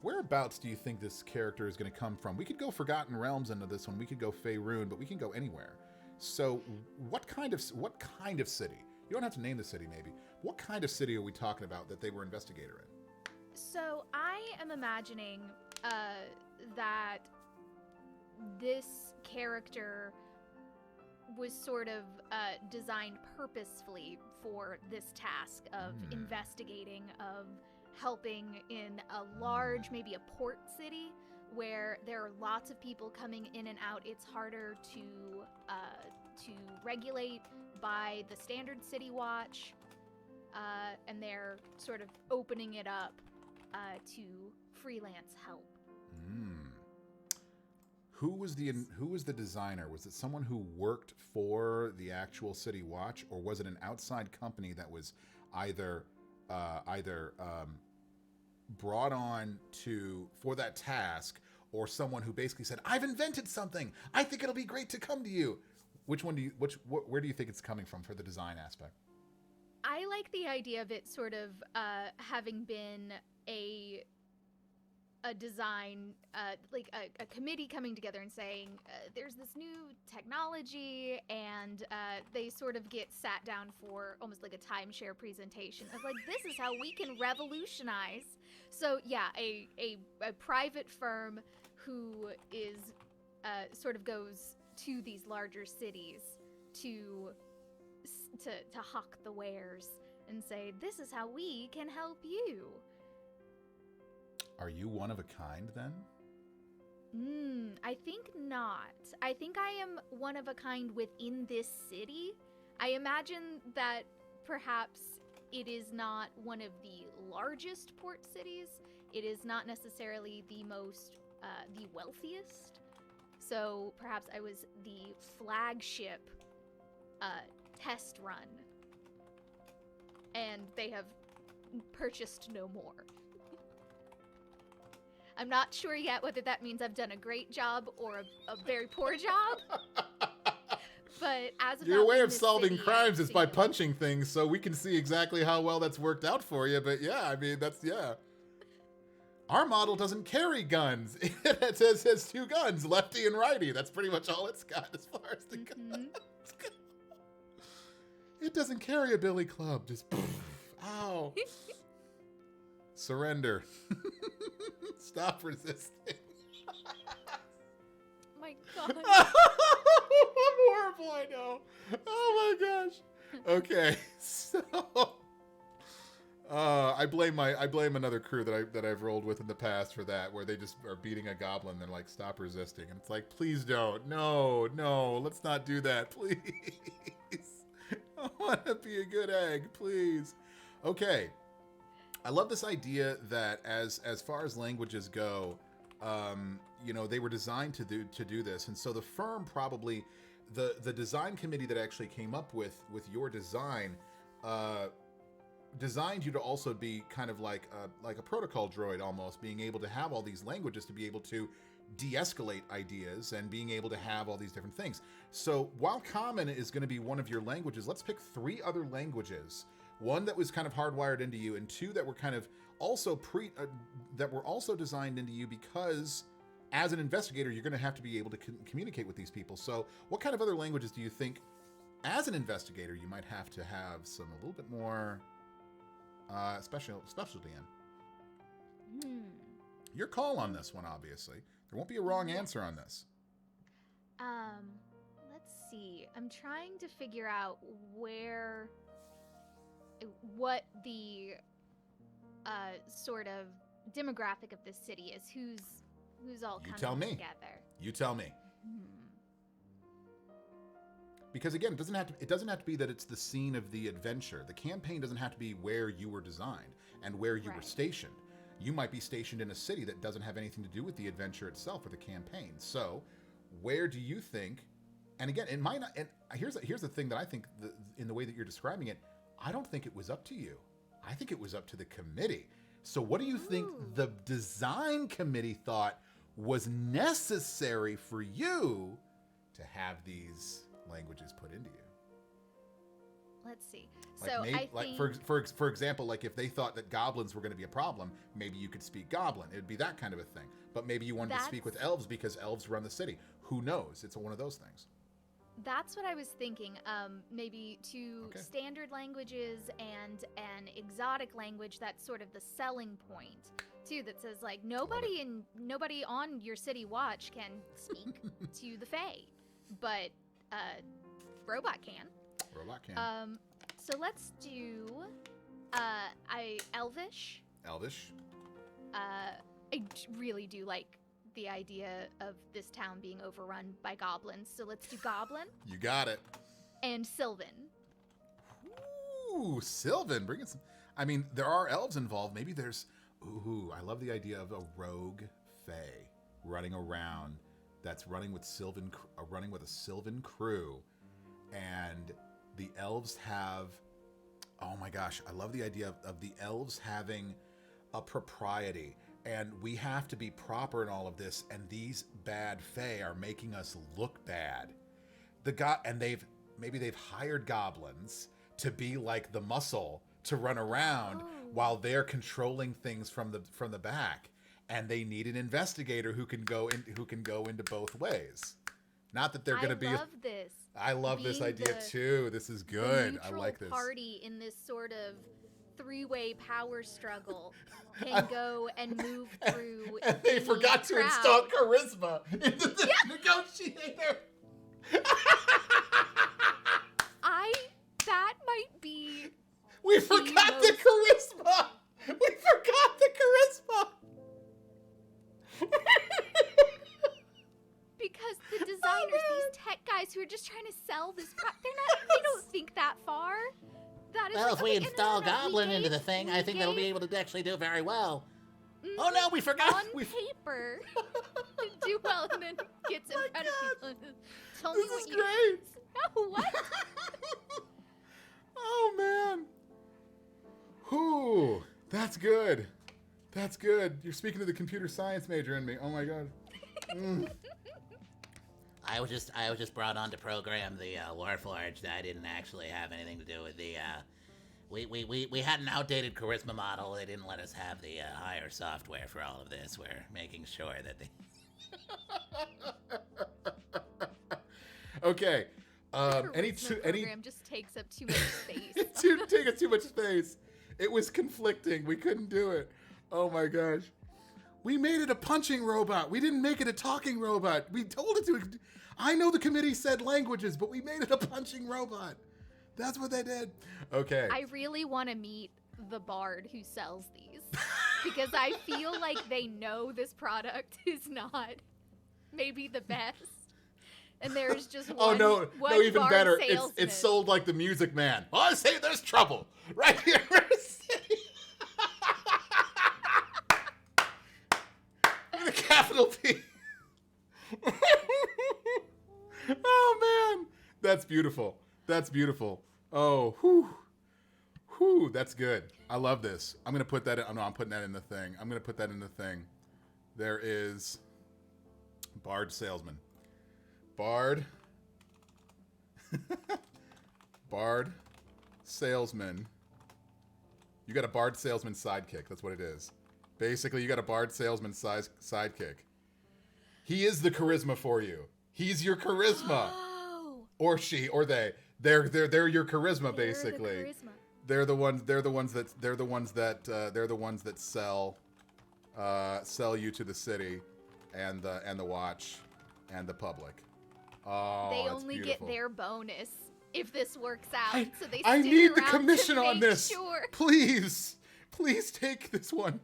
Whereabouts do you think this character is gonna come from? We could go Forgotten Realms into this one. We could go Faerun, but we can go anywhere. So what kind of city? You don't have to name the city, maybe. What kind of city are we talking about that they were investigator in? So I am imagining that this character was sort of designed purposefully for this task of investigating, of helping in a large, maybe a port city where there are lots of people coming in and out. It's harder to regulate by the standard city watch, and they're sort of opening it up to freelance help. Who was the designer? Was it someone who worked for the actual city watch, or was it an outside company that was either brought on for that task, or someone who basically said, "I've invented something. I think it'll be great to come to you." Where do you think it's coming from for the design aspect? I like the idea of it sort of having been a design, like a committee coming together and saying, there's this new technology, and they sort of get sat down for almost like a timeshare presentation of like, this is how we can revolutionize. So yeah, a private firm who is sort of goes to these larger cities to hawk the wares and say, this is how we can help you. Are you one of a kind then? I think not. I think I am one of a kind within this city. I imagine that perhaps it is not one of the largest port cities. It is not necessarily the most, the wealthiest. So perhaps I was the flagship test run. And they have purchased no more. I'm not sure yet whether that means I've done a great job or a very poor job. But as of Your now, way in of this solving city, crimes I is by see- punching things, so we can see exactly how well that's worked out for you. But yeah, I mean, that's, yeah. Our model doesn't carry guns. It says two guns, lefty and righty. That's pretty much all it's got as far as the guns go. It doesn't carry a billy club. Just, ow. Surrender. Stop resisting. My God. I'm horrible, I know. Oh my gosh. Okay, so I blame another crew that I've rolled with in the past for that, where they just are beating a goblin and they're like, stop resisting, and it's like, please don't, no, let's not do that, please. I want to be a good egg, please. Okay. I love this idea that as far as languages go, they were designed to do this, and so the firm probably, the design committee that actually came up with your design, designed you to also be kind of like a protocol droid almost, being able to have all these languages to be able to de-escalate ideas and being able to have all these different things. So while Common is going to be one of your languages, let's pick 3 other languages. One that was kind of hardwired into you, and 2 that were kind of also that were also designed into you because, as an investigator, you're going to have to be able to communicate with these people. So, what kind of other languages do you think, as an investigator, you might have to have a little bit more specialty in? Your call on this one, obviously. There won't be a wrong answer on this. Let's see. I'm trying to figure out what the sort of demographic of this city is. Who's all You coming tell me. together. You tell me. Because again, it doesn't have to be that it's the scene of the adventure. The campaign doesn't have to be where you were designed and where you were stationed. You might be stationed in a city that doesn't have anything to do with the adventure itself or the campaign. So, where do you think? And again, it might not. And here's the thing that I think in the way that you're describing it, I don't think it was up to you. I think it was up to the committee. So, what do you think the design committee thought was necessary for you to have these languages put into you? Let's see. Like So maybe, I think for example, like if they thought that goblins were going to be a problem, maybe you could speak goblin. It'd be that kind of a thing. But maybe you wanted to speak with elves because elves run the city. Who knows? It's one of those things. that's what I was thinking. Maybe 2 standard languages and an exotic language. That's sort of the selling point too. That says like nobody on your city watch can speak to the Fae, but robot can. Robot can. So let's do Elvish. Elvish. I really do like the idea of this town being overrun by goblins. So let's do Goblin. You got it. And Sylvan. Ooh, Sylvan. Bring it some. I mean, there are elves involved. Maybe there's. Ooh, I love the idea of a rogue fae running around. That's running with a Sylvan crew, and the elves have. Oh my gosh, I love the idea of the elves having a propriety. And we have to be proper in all of this, and these bad fae are making us look bad. And they've hired goblins to be like the muscle to run around while they're controlling things from the back, and they need an investigator who can go into both ways. Not that they're going to be. I love this idea too. This is good. I like this. Party in this sort of three-way power struggle can go and move through. And they forgot to install charisma into the negotiator. That might be. We forgot the charisma. We forgot the charisma. Because the designers, these tech guys who are just trying to sell this, they don't think that far. That is well, if we install Goblin into the thing, I think they'll be able to actually do very well. Oh no, we forgot. On paper, do well, and then gets in front of people. Tell me what you. Great. No, what? Oh man. Whew. That's good. That's good. You're speaking to the computer science major in me. Oh my god. I was just brought on to program the Warforged. I didn't actually have anything to do with the. We had an outdated charisma model. They didn't let us have the higher software for all of this. We're making sure that they. Okay. Any program just takes up too much space. Take up too much space. It was conflicting. We couldn't do it. Oh my gosh. We made it a punching robot. We didn't make it a talking robot. We told it to. I know the committee said languages, but we made it a punching robot. That's what they did. Okay. I really want to meet the bard who sells these because I feel like they know this product is not maybe the best. And there's just one, no, even better. It's sold like the Music Man. Oh, I say there's trouble right here. With a capital P. Oh man, that's beautiful. That's beautiful. Oh, whew, that's good. I love this. I'm gonna put that in. I'm putting that in the thing. I'm gonna put that in the thing. There is Bard Salesman. Bard Salesman. You got a Bard Salesman sidekick. That's what it is. Basically, you got a Bard Salesman sidekick. He is the charisma for you. He's your charisma. Oh. Or she, or they. They're your charisma, basically. They're the ones that sell you to the city and the watch and the public. Oh, they that's only beautiful. get their bonus if this works out. So they I stick need the around commission to on make this. Sure. Please take this one.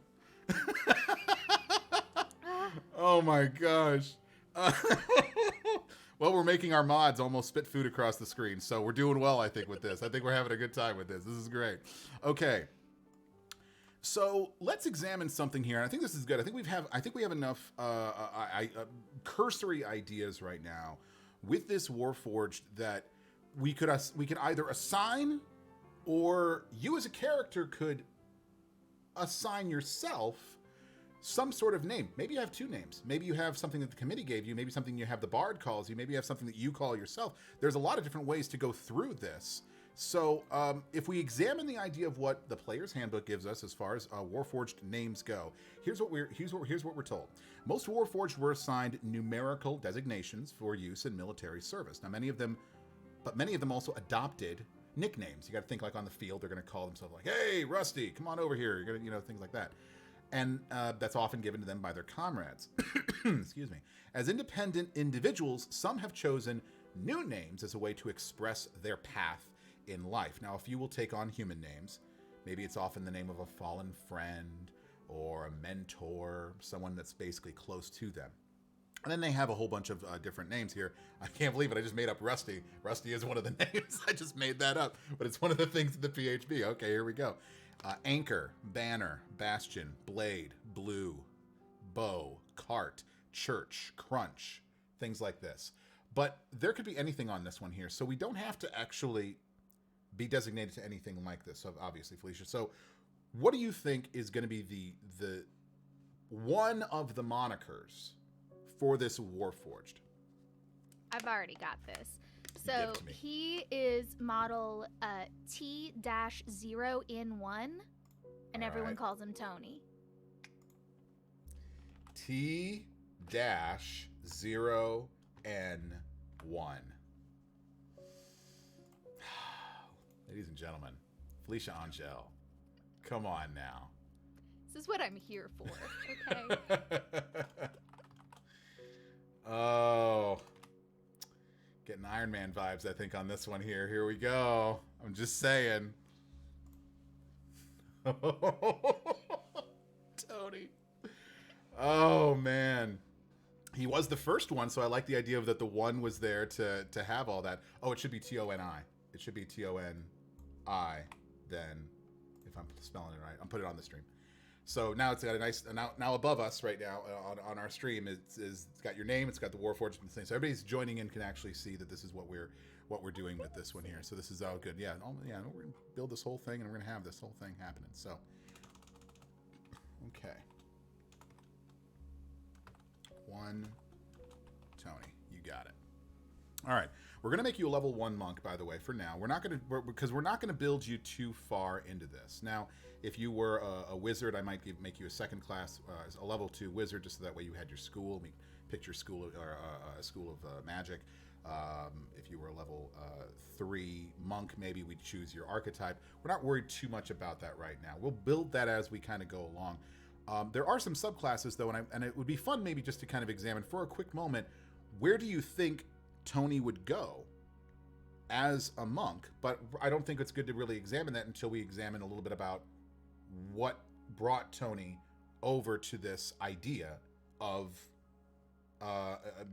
Oh my gosh. Well, we're making our mods almost spit food across the screen, so we're doing well, I think, with this. I think we're having a good time with this. This is great. Okay. So let's examine something here. I think this is good. I think we have enough cursory ideas right now with this Warforged that we could either assign, or you as a character could assign yourself some sort of name. Maybe you have two names. Maybe you have something that the committee gave you. Maybe something you have the bard calls you. Maybe you have something that you call yourself. There's a lot of different ways to go through this. So if we examine the idea of what the player's handbook gives us as far as Warforged names go, here's what we're told. Most Warforged were assigned numerical designations for use in military service. Now many of them also adopted nicknames. You got to think like on the field they're going to call themselves like, "Hey, Rusty, come on over here." You're gonna, things like that. And that's often given to them by their comrades. Excuse me. As independent individuals, some have chosen new names as a way to express their path in life. Now, a few will take on human names. Maybe it's often the name of a fallen friend or a mentor, someone that's basically close to them. And then they have a whole bunch of different names here. I can't believe it. I just made up Rusty. Rusty is one of the names. I just made that up. But it's one of the things in the PHP. Okay, here we go. Anchor, banner, bastion, blade, blue, bow, cart, church, crunch, things like this. But there could be anything on this one here. So we don't have to actually be designated to anything like this, obviously, Felicia. So what do you think is going to be the one of the monikers for this Warforged? I've already got this. So Gift me. he is model T-0N1, and All everyone right. calls him Tony. T-0N1. Ladies and gentlemen, Felicia Angel. Come on now. This is what I'm here for, okay? Oh. Getting Iron Man vibes, I think, on this one here. Here we go. I'm just saying. Tony. Oh, man. He was the first one, so I like the idea of that the one was there to have all that. Oh, it should be T-O-N-I. It should be T-O-N-I, then, if I'm spelling it right. I'm putting it on the stream. So now it's got a nice, now above us right now on our stream, it's got your name, it's got the Warforged thing. So everybody's joining in can actually see that this is what we're doing with this one here. So this is all good. Yeah, we're gonna build this whole thing and we're gonna have this whole thing happening. So, okay. One, Tony, you got it. All right, we're gonna make you a level 1 monk, by the way. For now, we're not gonna build you too far into this. Now, if you were a wizard, I might make you a second class, a level 2 wizard, just so that way you had your school. We picked your school or a school of magic. If you were a level 3 monk, maybe we'd choose your archetype. We're not worried too much about that right now. We'll build that as we kind of go along. There are some subclasses though, and it would be fun maybe just to kind of examine for a quick moment, where do you think Tony would go as a monk? But I don't think it's good to really examine that until we examine a little bit about what brought Tony over to this idea of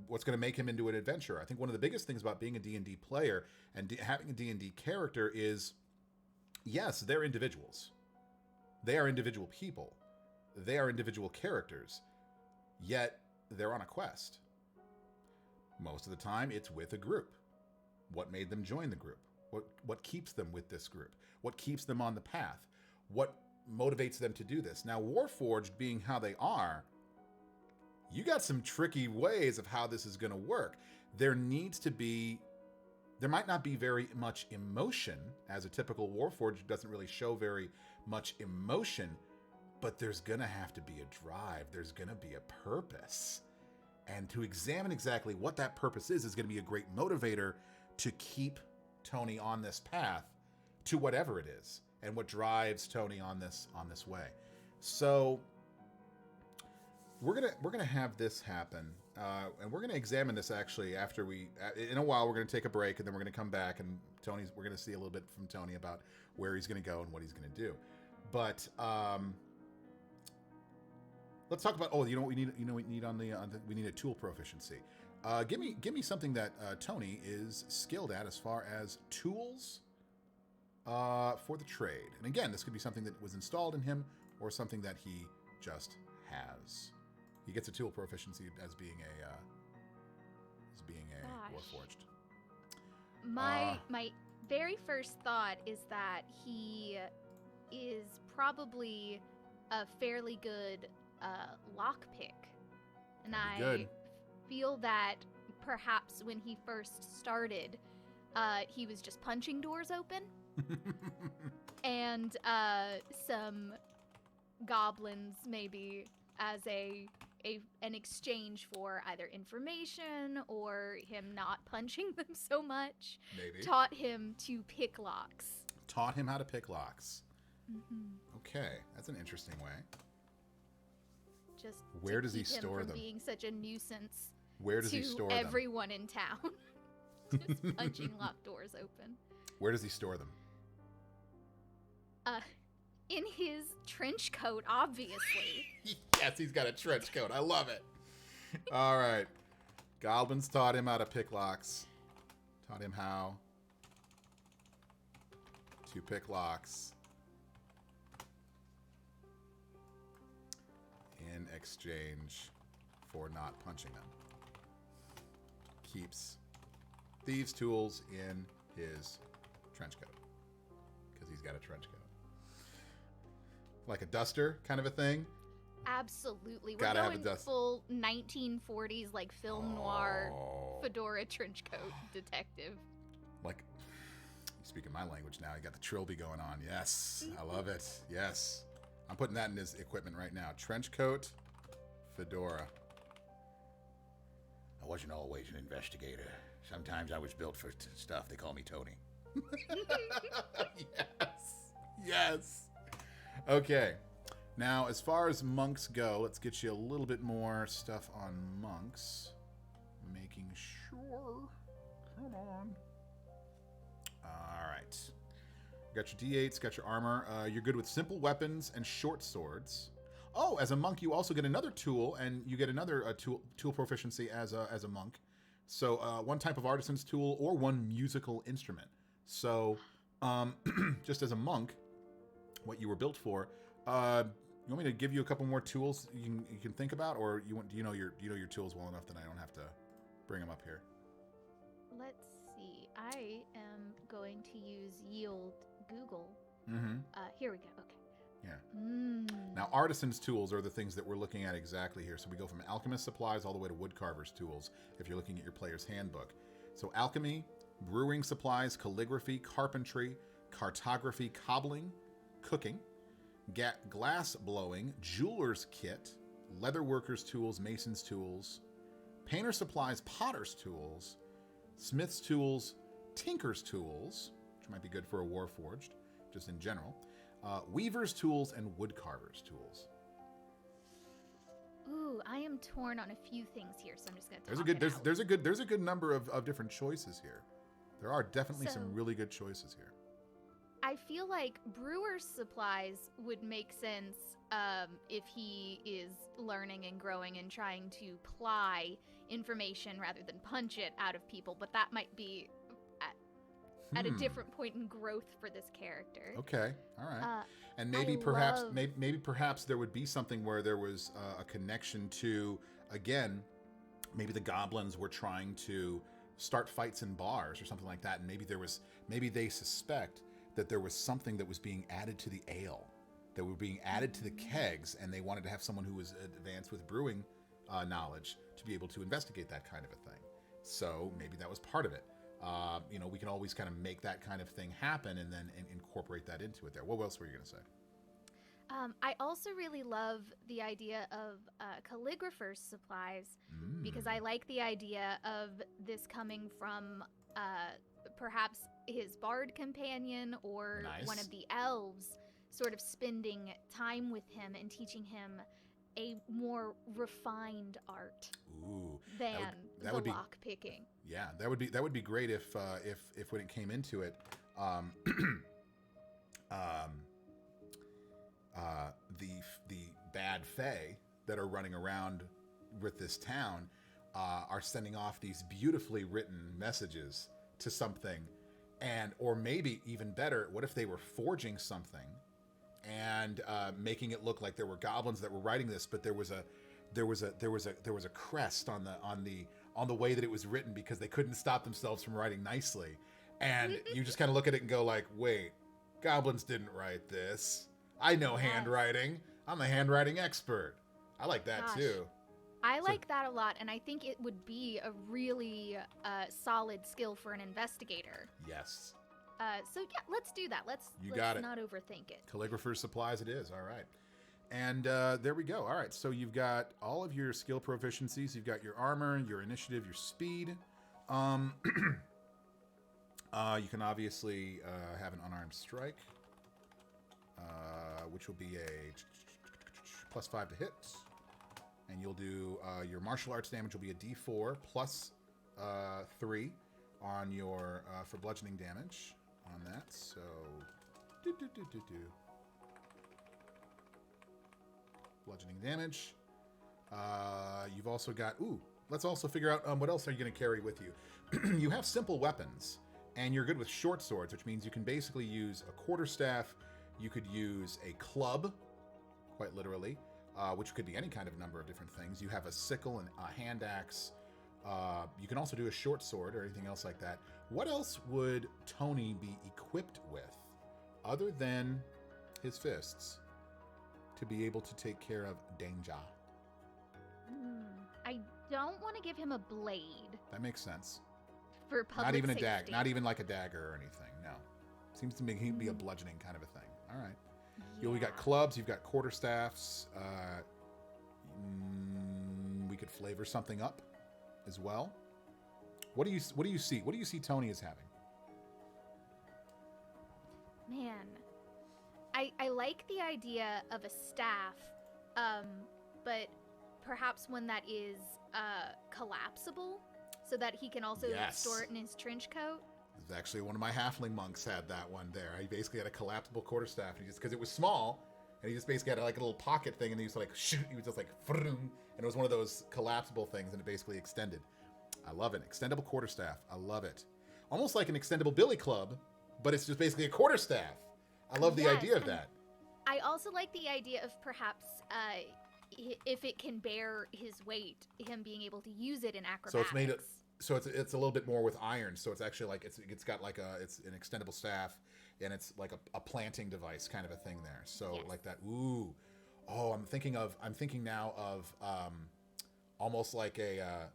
what's going to make him into an adventurer. I think one of the biggest things about being a D&D player and having a D&D character is, yes, they're individuals. They are individual people. They are individual characters. Yet they're on a quest. Most of the time, it's with a group. What made them join the group? What keeps them with this group? What keeps them on the path? What motivates them to do this? Now, Warforged being how they are, you got some tricky ways of how this is going to work. There might not be very much emotion, as a typical Warforged doesn't really show very much emotion, but there's going to have to be a drive. There's going to be a purpose. And to examine exactly what that purpose is going to be a great motivator to keep Tony on this path to whatever it is, and what drives Tony on this way. So we're gonna have this happen, and we're gonna examine this actually after in a while. We're gonna take a break, and then we're gonna come back, and we're gonna see a little bit from Tony about where he's gonna go and what he's gonna do. But let's talk about. Oh, you know what we need? We need we need a tool proficiency. Give me something that Tony is skilled at as far as tools for the trade. And again, this could be something that was installed in him or something that he just has. He gets a tool proficiency as being a Warforged. My very first thought is that he is probably a fairly good lockpick, and I feel that perhaps when he first started, he was just punching doors open, and some goblins maybe as an exchange for either information or him not punching them so much. Maybe taught him to pick locks. Taught him how to pick locks. Mm-hmm. Okay, that's an interesting way. Just where to does he keep him store from them? being such a nuisance. Where does he store them? To everyone in town. Just punching locked doors open. Where does he store them? In his trench coat, obviously. Yes, he's got a trench coat. I love it. All right. Goblins taught him how to pick locks. Taught him how to pick locks in exchange for not punching them. Keeps thieves' tools in his trench coat because he's got a trench coat. Like a duster kind of a thing? Absolutely. Gotta We're have a going dust. full 1940s, like film noir, fedora trench coat detective. Like, you speaking my language now. You got the trilby going on. Yes, I love it. Yes. I'm putting that in his equipment right now. Trench coat, fedora. I wasn't always an investigator. Sometimes I was built for stuff. They call me Tony. Yes. Yes. Okay. Now, as far as monks go, let's get you a little bit more stuff on monks. Making sure. Come on. All right. Got your D8s, got your armor. You're good with simple weapons and short swords. Oh, as a monk, you also get another tool, and you get another tool proficiency as a monk. So one type of artisan's tool or one musical instrument. So just as a monk, what you were built for. You want me to give you a couple more tools you can think about, or do you know your tools well enough that I don't have to bring them up here? Let's see. I am going to use yield Google. Mm-hmm. Here we go. Okay. Yeah. Now, artisan's tools are the things that we're looking at exactly here. So we go from alchemist supplies all the way to woodcarver's tools if you're looking at your player's handbook. So alchemy, brewing supplies, calligraphy, carpentry, cartography, cobbling, cooking, glass blowing, jeweler's kit, leatherworker's tools, mason's tools, painter supplies, potter's tools, smith's tools, tinker's tools, which might be good for a warforged, just in general, weaver's tools, and woodcarver's tools. Ooh, I am torn on a few things here, so I'm just gonna. There's a good number of different choices here. There are definitely some really good choices here. I feel like brewer's supplies would make sense if he is learning and growing and trying to ply information rather than punch it out of people, but that might be at a different point in growth for this character. Okay, all right. And maybe perhaps there would be something where there was a connection to, again, maybe the goblins were trying to start fights in bars or something like that, and maybe they suspect that there was something that was being added to the ale, that were being added to the kegs, and they wanted to have someone who was advanced with brewing knowledge to be able to investigate that kind of a thing. So maybe that was part of it. We can always kind of make that kind of thing happen and then incorporate that into it there. What else were you going to say? I also really love the idea of calligrapher's supplies because I like the idea of this coming from perhaps his bard companion or one of the elves sort of spending time with him and teaching him a more refined art than the lock picking. Yeah, that would be great if when it came into it, the bad fae that are running around with this town are sending off these beautifully written messages to something, or maybe even better, what if they were forging something and making it look like there were goblins that were writing this, but there was a crest on the way that it was written because they couldn't stop themselves from writing nicely, and you just kind of look at it and go like, wait, goblins didn't write this. I know handwriting. I'm a handwriting expert. I like that too. I like that a lot, and I think it would be a really solid skill for an investigator. Yes. So yeah, let's do that. Let's not overthink it. Calligrapher's supplies it is. All right. And there we go. All right. So you've got all of your skill proficiencies. You've got your armor, your initiative, your speed. You can obviously have an unarmed strike, which will be a +5 to hit. And you'll do your martial arts damage will be a D4 plus 3 on your for bludgeoning damage on that. So bludgeoning damage. You've also got let's also figure out what else are you going to carry with you. You have simple weapons, and you're good with short swords, which means you can basically use a quarterstaff. You could use a club, quite literally. Which could be any kind of number of different things. You have a sickle and a hand axe. You can also do a short sword or anything else like that. What else would Tony be equipped with, other than his fists, to be able to take care of danger? I don't want to give him a blade. That makes sense. for public Not even a safety. dagger. Not even like a dagger or anything. No. Seems to me he'd be a bludgeoning kind of a thing. All right. Yeah. We got clubs. You've got quarterstaffs. We could flavor something up as well. What do you see? What do you see Tony as having? Man, I like the idea of a staff, but perhaps one that is collapsible, so that he can also store it in his trench coat. Actually, one of my halfling monks had that one there. He basically had a collapsible quarterstaff, and because it was small, and he just basically had like a little pocket thing, and he used to like shoot. He was just like, and it was one of those collapsible things, and it basically extended. I love it. Extendable quarterstaff. I love it. Almost like an extendable billy club, but it's just basically a quarterstaff. I love the idea of that. I also like the idea of perhaps if it can bear his weight, him being able to use it in acrobatics. So it's made it. So it's a little bit more with iron. So it's actually like it's got like it's an extendable staff, and it's like a planting device kind of a thing there. So like that. Ooh, oh, I'm thinking now of almost like a.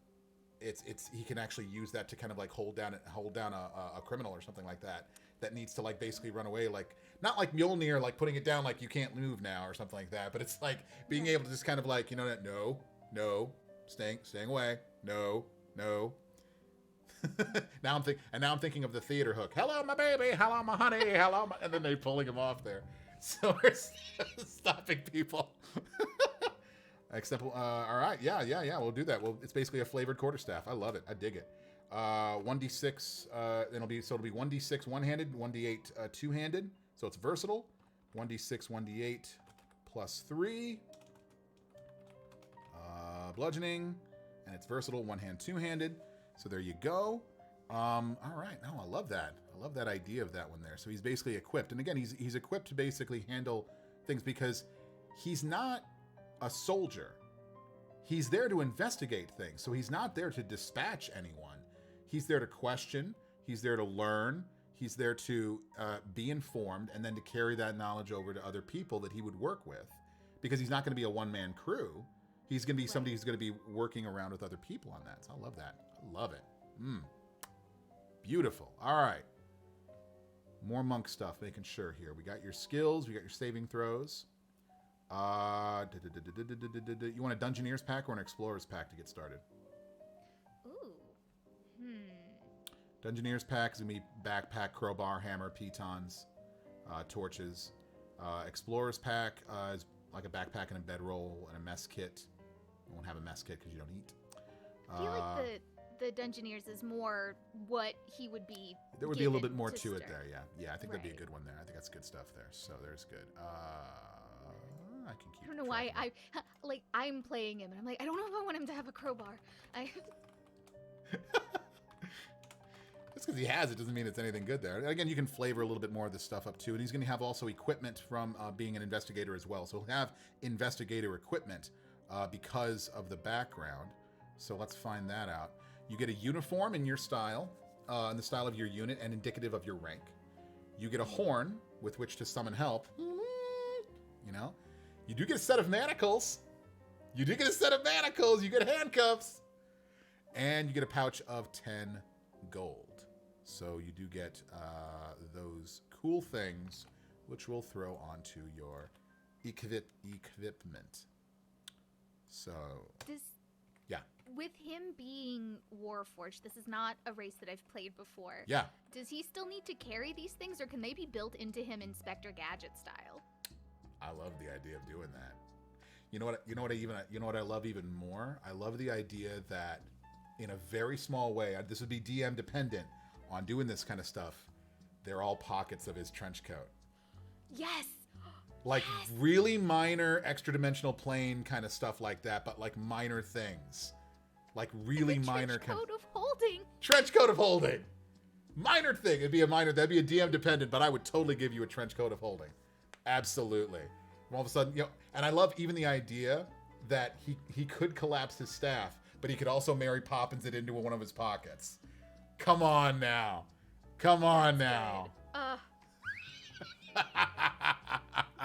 It's he can actually use that to kind of like hold down a criminal or something like that needs to like basically run away, like not like Mjolnir, like putting it down like you can't move now or something like that, but it's like being able to just kind of like, you know, no, staying away, no. now I'm thinking of the theater hook. Hello, my baby. Hello, my honey. Hello, and then they're pulling him off there. So we're stopping people. Except, all right, yeah, we'll do that. Well, it's basically a flavored quarterstaff. I love it. I dig it. 1d6. It'll be 1d6 one-handed, 1d8 two-handed. So it's versatile. 1d6, 1d8 plus 3. Bludgeoning, and it's versatile, one-hand, two-handed. So there you go. All right. No, I love that. I love that idea of that one there. So he's basically equipped, and again, he's equipped to basically handle things because he's not a soldier. He's there to investigate things. So he's not there to dispatch anyone. He's there to question. He's there to learn. He's there to be informed and then to carry that knowledge over to other people that he would work with, because he's not going to be a one-man crew. He's going to be somebody who's going to be working around with other people on that. So I love that. I love it. Beautiful. All right. More monk stuff, making sure here. We got your skills. We got your saving throws. You want a Dungeoneer's pack or an Explorer's pack to get started? Ooh. Dungeoneer's pack is going to be backpack, crowbar, hammer, pitons, torches. Explorer's pack is like a backpack and a bedroll and a mess kit. You won't have a mess kit because you don't eat. I feel like the Dungeoneers is more what he would be. There would be a little bit more to start. it there, yeah. I think that'd be a good one there. I think that's good stuff there. So there's good. I can keep. I don't know why I'm playing him, and I'm like, I don't know if I want him to have a crowbar. Just because he has it doesn't mean it's anything good there. Again, you can flavor a little bit more of this stuff up too, and he's going to have also equipment from being an investigator as well. So he'll have investigator equipment because of the background. So let's find that out. You get a uniform in your style, in the style of your unit, and indicative of your rank. You get a horn with which to summon help. You know, you do get a set of manacles. You get handcuffs, and you get a pouch of 10 gold. So you do get those cool things, which we'll throw onto your equipment. So, with him being Warforged, this is not a race that I've played before. Yeah. Does he still need to carry these things, or can they be built into him Inspector Gadget style? I love the idea of doing that. You know what I love even more? I love the idea that in a very small way, this would be DM dependent on doing this kind of stuff. They're all pockets of his trench coat. Yes. Like really minor extra dimensional plane kind of stuff like that, but like minor things. Like really minor trench coat of holding. Trench coat of holding. Minor thing. That'd be a DM dependent, but I would totally give you a trench coat of holding. Absolutely. All of a sudden, and I love even the idea that he could collapse his staff, but he could also Mary Poppins it into one of his pockets. Come on now.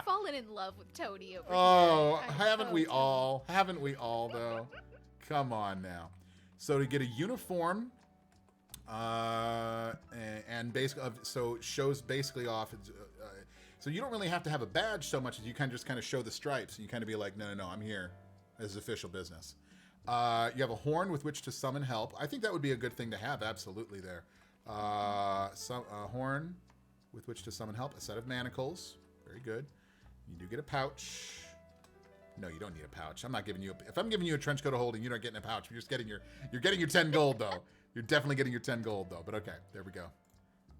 Fallen in love with Tony over here. Haven't we all? Haven't we all, though? Come on now. So to get a uniform And basically, so shows basically off. So you don't really have to have a badge so much as you kind of show the stripes, and you kind of be like, no, I'm here. This is official business. You have a horn with which to summon help. I think that would be a good thing to have. Absolutely, there. A horn with which to summon help. A set of manacles. Very good. You do get a pouch. No, you don't need a pouch. I'm not giving you. If I'm giving you a trench coat of holding, you're not getting a pouch. You're just getting your 10 gold though. You're definitely getting your 10 gold though. But okay, there we go.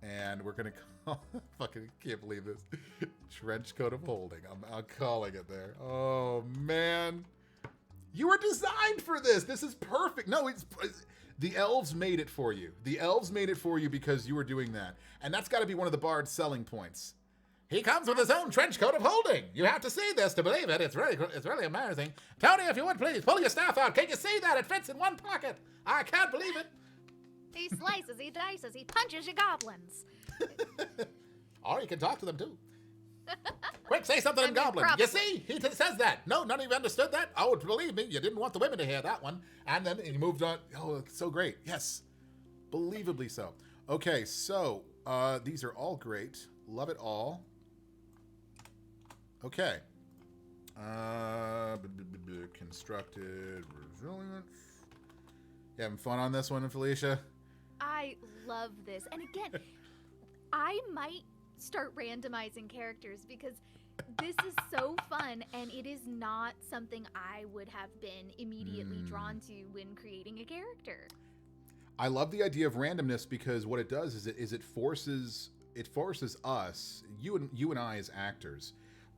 And we're gonna call. Fucking can't believe this. Trench coat of holding. I'm calling it there. Oh man, you were designed for this. This is perfect. No, it's the elves made it for you. The elves made it for you because you were doing that, and that's got to be one of the bard's selling points. He comes with his own trench coat of holding. You have to see this to believe it. It's really amazing. Tony, if you would please pull your staff out. Can you see that? It fits in one pocket. I can't believe it. He slices, he dices, he punches your goblins. Or you can talk to them too. Quick, say something in Goblin. Probably. You see, he says that. No, none of you understood that. Oh, believe me, you didn't want the women to hear that one. And then he moved on. Oh, it's so great. Yes, believably so. Okay, so these are all great. Love it all. Okay. Constructed resilience. You having fun on this one, Felicia? I love this. And again, I might start randomizing characters because this is so fun, and it is not something I would have been immediately drawn to when creating a character. I love the idea of randomness because what it does is it forces us, you and I as actors,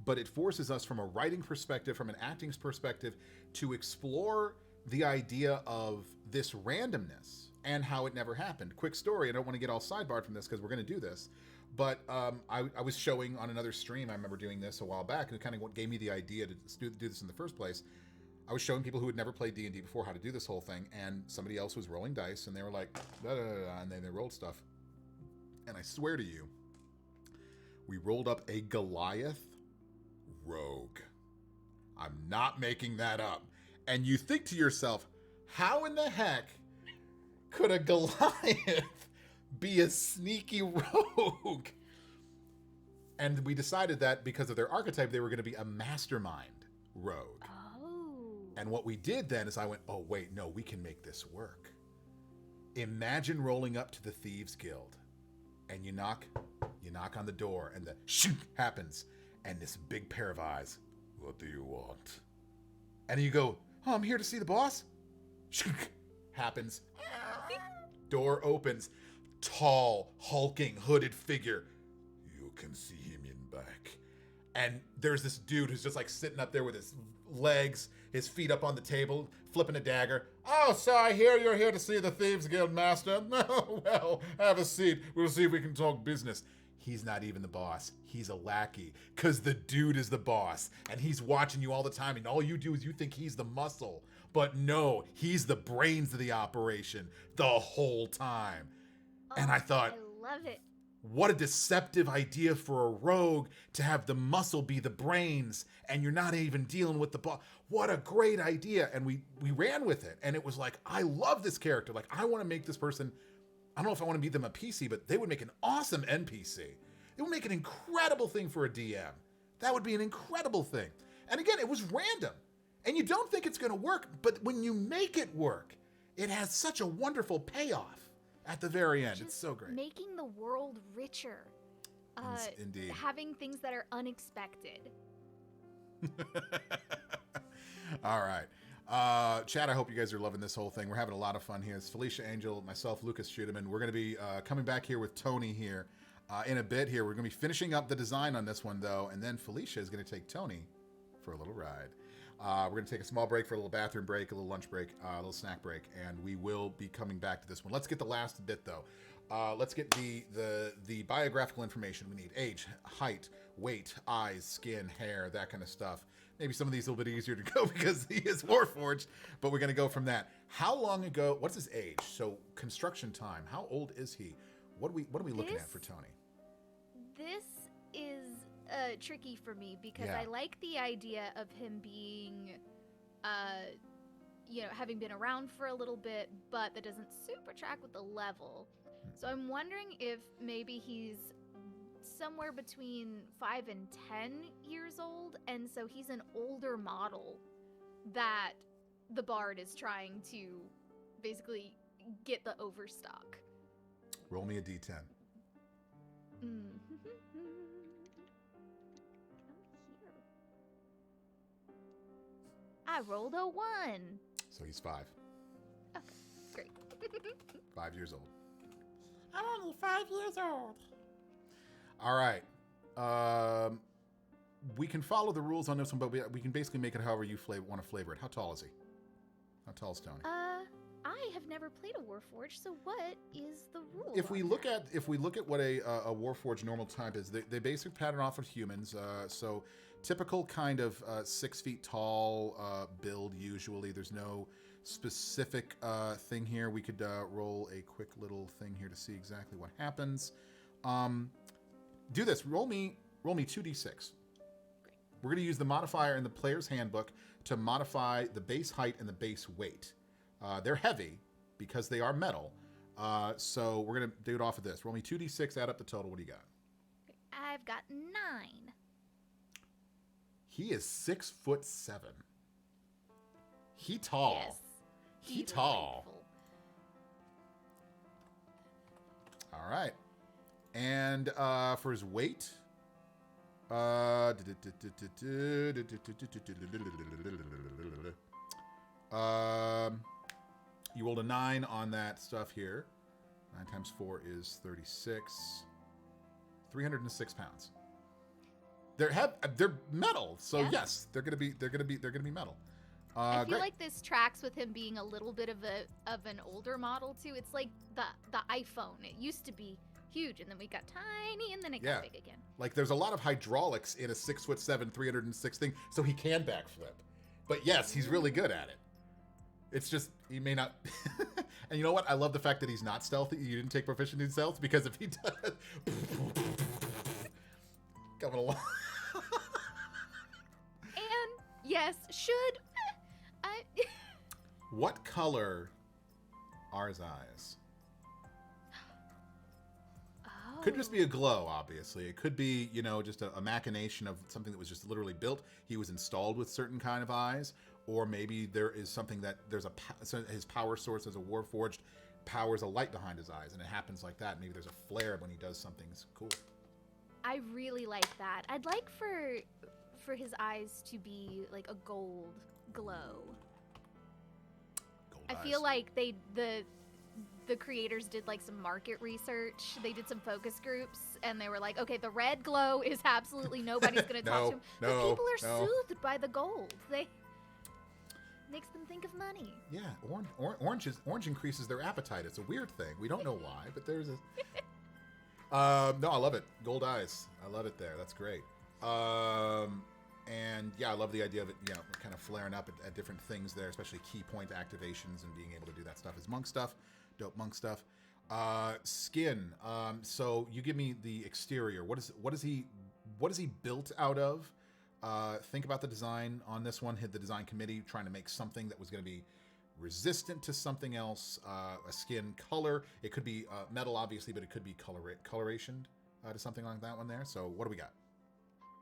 but it forces us from a writing perspective, from an acting perspective, to explore the idea of this randomness and how it never happened. Quick story, I don't want to get all sidebarred from this because we're going to do this, but I was showing on another stream, I remember doing this a while back, and it kind of what gave me the idea to do this in the first place. I was showing people who had never played D&D before how to do this whole thing, and somebody else was rolling dice, and they were like, da, da, da, da, and then they rolled stuff. And I swear to you, we rolled up a Goliath rogue. I'm not making that up. And you think to yourself, how in the heck could a Goliath be a sneaky rogue? And we decided that because of their archetype, they were going to be a mastermind rogue. And what we did then is I went, oh, wait, no, we can make this work. Imagine rolling up to the Thieves Guild and you knock on the door and the shoot happens and this big pair of eyes, what do you want? And you go, oh, I'm here to see the boss. Happens. Door opens. Tall, hulking, hooded figure. You can see him in back. And there's this dude who's just like sitting up there with his legs, his feet up on the table, flipping a dagger. Oh, so I hear you're here to see the Thieves Guild Master. No, well, have a seat. We'll see if we can talk business. He's not even the boss. He's a lackey, because the dude is the boss, and he's watching you all the time, and all you do is you think he's the muscle. But no, he's the brains of the operation the whole time. And I thought, I love it. what a deceptive idea for a rogue to have the muscle be the brains, and you're not even dealing with the boss. What a great idea. And we ran with it, and it was like, I love this character. Like, I want to make this person, I don't know if I want to meet them a PC, but they would make an awesome NPC. It would make an incredible thing for a DM. That would be an incredible thing. And again, it was random. And you don't think it's going to work, but when you make it work, it has such a wonderful payoff at the very end. It's so great. Making the world richer. Indeed. Having things that are unexpected. All right. Chat, I hope you guys are loving this whole thing. We're having a lot of fun here. It's Felicia Angel, myself, Lucas Schuneman. We're going to be coming back here with Tony here in a bit here. We're going to be finishing up the design on this one, though, and then Felicia is going to take Tony for a little ride. We're going to take a small break for a little bathroom break, a little lunch break, a little snack break, and we will be coming back to this one. Let's get the last bit, though. Let's get the biographical information we need. Age, height, weight, eyes, skin, hair, that kind of stuff. Maybe some of these are a little bit easier to go because he is Warforged, but we're going to go from that. How long ago, what's his age? So construction time, how old is he? What are we looking at for Tony? This is tricky for me because Yeah. I like the idea of him being having been around for a little bit, but that doesn't super track with the level. So I'm wondering if maybe he's somewhere between 5 and 10 years old, and so he's an older model that the bard is trying to basically get the overstock. Roll me a d10. I rolled a 1. So he's 5. Okay, great. 5 years old. I'm only 5 years old. All right. We can follow the rules on this one, but we can basically make it however you want to flavor it. How tall is he? How tall is Tony? I have never played a Warforged, so what is the rule? If we look at what a Warforged normal type is, they basically pattern off of humans. So typical kind of 6 feet tall build. Usually, there's no specific thing here. We could roll a quick little thing here to see exactly what happens. Do this. Roll me 2d6. We're going to use the modifier in the player's handbook to modify the base height and the base weight. They're heavy because they are metal. So we're going to do it off of this. Roll me 2d6, add up the total. What do you got? I've got 9. He is 6'7". He tall. Yes. He tall. Delightful. All right. And for his weight, you rolled a 9 on that stuff here. 9 times 4 is 36. 306 pounds. They're metal, so Yeah. yes, they're gonna be metal. I feel Great. like this tracks with him being a little bit of an older model too. It's like the iPhone. It used to be huge, and then we got tiny, and then it got big again. Like there's a lot of hydraulics in a 6'7", 306 thing, so he can backflip. But yes, he's really good at it. It's just he may not. And you know what? I love the fact that he's not stealthy. You didn't take proficiency in stealth, because if he does, coming along. And yes, should I? What color are his eyes? Oh. Could just be a glow, obviously. It could be, just a machination of something that was just literally built. He was installed with certain kind of eyes, or maybe there is something that so his power source as a Warforged powers a light behind his eyes, and it happens like that. Maybe there's a flare when he does something cool. I really like that. I'd like for his eyes to be like a gold glow. Gold I eyes. feel like the creators did like some market research. They did some focus groups, and they were like, okay, the red glow is absolutely nobody's gonna talk to him. But people are soothed by the gold. They makes them think of money. Yeah, orange increases their appetite. It's a weird thing. We don't know why, but there's a. No, I love it. Gold eyes. I love it there. That's great. And yeah, I love the idea of it, kind of flaring up at different things there, especially key point activations and being able to do that stuff. Is monk stuff, dope monk stuff. Skin. So you give me the exterior. What is he built out of? Think about the design on this one. Hit the design committee trying to make something that was going to be resistant to something else. A skin color. It could be metal, obviously, but it could be coloration to something like that one there. So what do we got?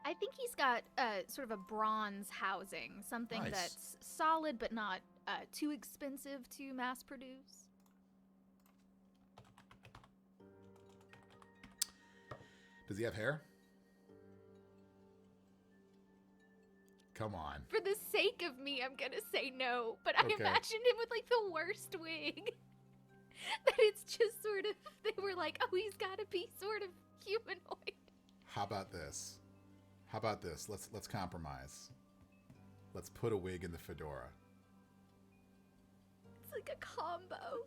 I think he's got sort of a bronze housing, something Nice. that's solid but not too expensive to mass produce. Does he have hair? Come on. For the sake of me, I'm gonna say no, but I Okay. imagined him with like the worst wig. That it's just sort of, they were like, oh, he's gotta be sort of humanoid. How about this? Let's compromise. Let's put a wig in the fedora. It's like a combo.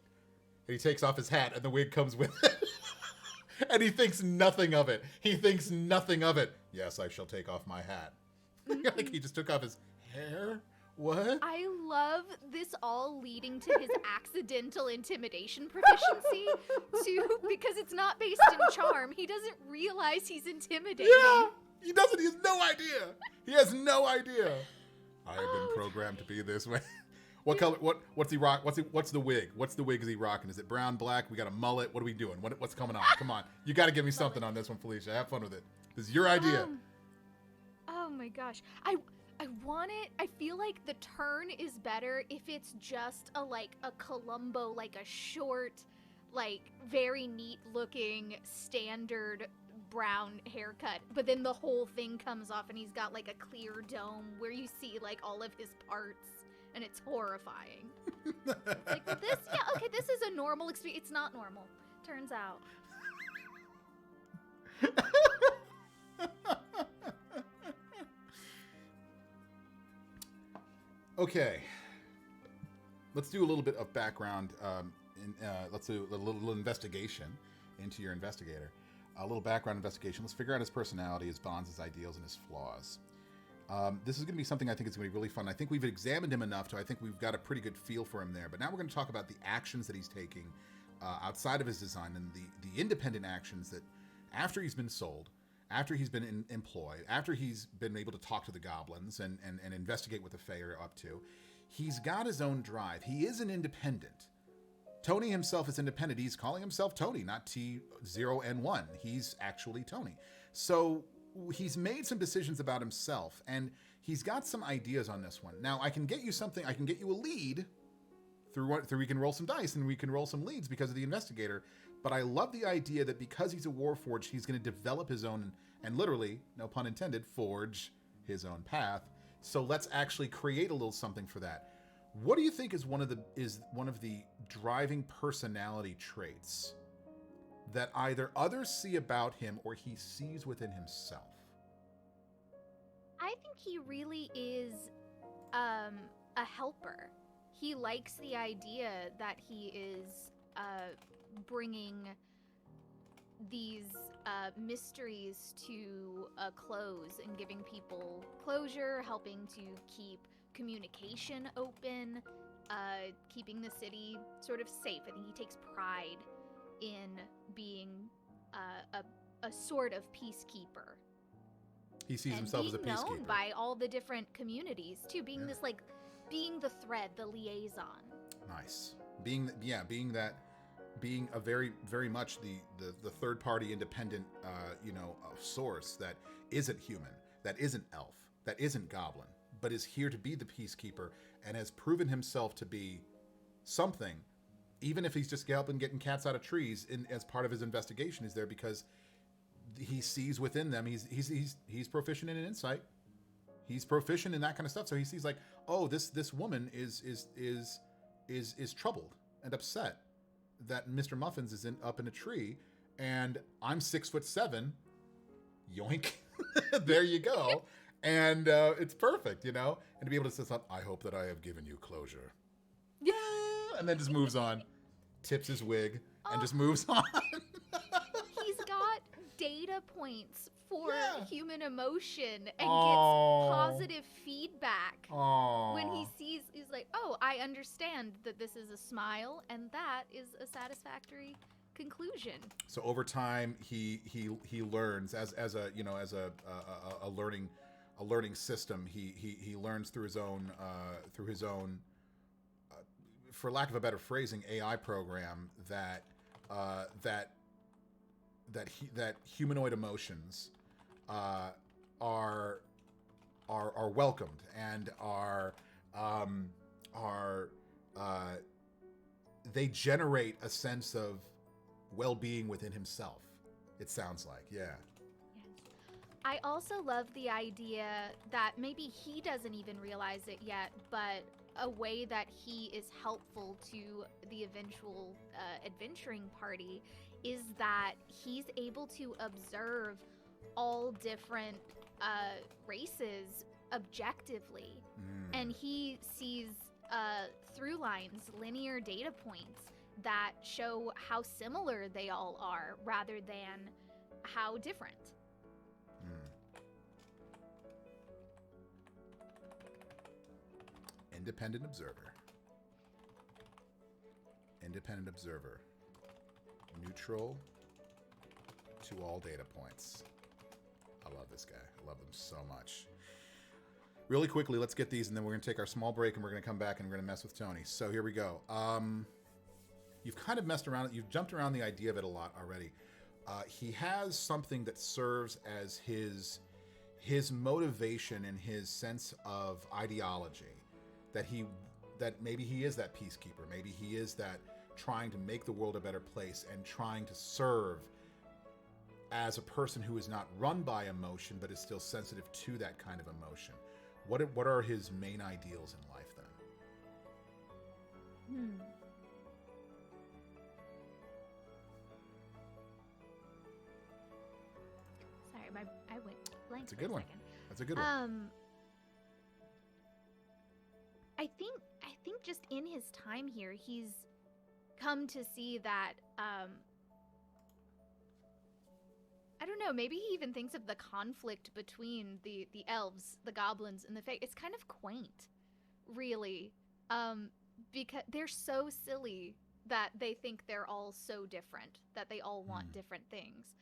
And he takes off his hat, and the wig comes with it. And he thinks nothing of it. Yes, I shall take off my hat. Like he just took off his hair? What? I love this all leading to his accidental intimidation proficiency, too, because it's not based in charm. He doesn't realize he's intimidating. Yeah! He doesn't. He has no idea. I have been programmed to be this way. What color? What's he rock? What's the wig? What's the wig is he rocking? Is it brown, black? We got a mullet. What are we doing? What's coming on? Come on, you got to give me something on this one, Felicia. Have fun with it. This is your idea. Oh my gosh, I want it. I feel like the turn is better if it's just a Columbo, like a short, like very neat looking standard brown haircut, but then the whole thing comes off and he's got like a clear dome where you see like all of his parts, and it's horrifying. Like, well, this, yeah, okay, this is a normal experience. It's not normal, turns out. Okay, let's do a little bit of background. Let's do a little investigation into your investigator. A little background investigation. Let's figure out his personality, his bonds, his ideals, and his flaws. This is going to be something I think is going to be really fun. I think we've examined him enough to I think we've got a pretty good feel for him there. But now we're going to talk about the actions that he's taking outside of his design, and the independent actions that after he's been sold, after he's been employed, after he's been able to talk to the goblins and investigate what the Fae are up to, he's got his own drive. He is an independent. Tony himself is independent. He's calling himself Tony, not T0N1. He's actually Tony. So he's made some decisions about himself, and he's got some ideas on this one. Now, I can get you something. I can get you a lead through we can roll some dice and we can roll some leads because of the investigator. But I love the idea that because he's a warforged, he's going to develop his own, and literally, no pun intended, forge his own path. So let's actually create a little something for that. What do you think is one of the driving personality traits that either others see about him or he sees within himself? I think he really is a helper. He likes the idea that he is bringing these mysteries to a close and giving people closure, helping to keep communication open, keeping the city sort of safe. I think he takes pride in being a sort of peacekeeper. He sees himself as a being peacekeeper. known by all the different communities too, being this like being the thread, the liaison. Nice. Being a very much the third party independent source that isn't human, that isn't elf, that isn't goblin, but is here to be the peacekeeper and has proven himself to be something, even if he's just helping getting cats out of trees as part of his investigation. Is there because he sees within them. He's proficient in insight. He's proficient in that kind of stuff. So he sees like, oh, this woman is troubled and upset that Mr. Muffins is up in a tree, and I'm 6'7". Yoink. There you go. And it's perfect, and to be able to say something, I hope that I have given you closure. Yeah. And then just moves on, tips his wig, and just moves on. He's got data points for human emotion and gets positive feedback. When he sees, he's like, oh, I understand that this is a smile, and that is a satisfactory conclusion. So over time, he learns as a learning system. He learns through his own for lack of a better phrasing, AI program that humanoid emotions are welcomed and they generate a sense of well-being within himself. It sounds like, yeah. I also love the idea that maybe he doesn't even realize it yet, but a way that he is helpful to the eventual adventuring party is that he's able to observe all different races objectively. And he sees through lines, linear data points that show how similar they all are rather than how different. Independent observer. Independent observer. Neutral to all data points. I love this guy. I love him so much. Really quickly, let's get these, and then we're going to take our small break, and we're going to come back, and we're going to mess with Tony. So here we go. You've kind of messed around. You've jumped around the idea of it a lot already. He has something that serves as his motivation and his sense of ideology. That maybe he is that peacekeeper. Maybe he is that trying to make the world a better place and trying to serve as a person who is not run by emotion, but is still sensitive to that kind of emotion. What are his main ideals in life then? Sorry, I went blank. That's a good one. That's a good one. I think just in his time here, he's come to see that I don't know, maybe he even thinks of the conflict between the elves, the goblins, and the fae. It's kind of quaint, really, because they're so silly that they think they're all so different, that they all want different things.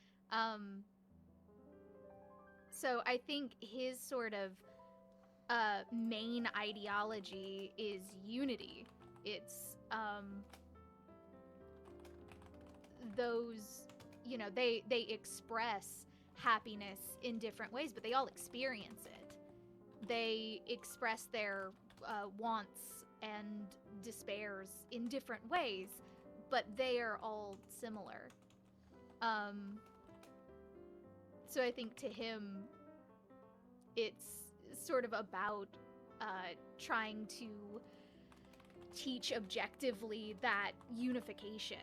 So I think his sort of main ideology is unity. It's those, you know, they express happiness in different ways, but they all experience it. They express their wants and despairs in different ways, but they are all similar. So I think to him, it's sort of about trying to teach objectively that unification,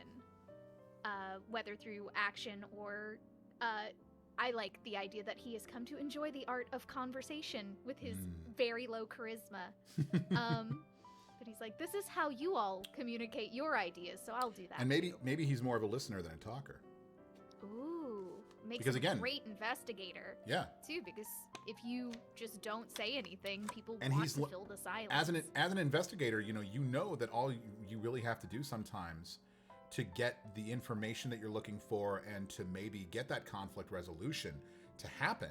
whether through action or I like the idea that he has come to enjoy the art of conversation with his very low charisma. But he's like, this is how you all communicate your ideas, so I'll do that. And too. maybe he's more of a listener than a talker. Ooh, makes Because him again, a great investigator. Yeah. Too, because if you just don't say anything, people And want he's to fill the silence. As an investigator, you know that all you really have to do sometimes to get the information that you're looking for and to maybe get that conflict resolution to happen,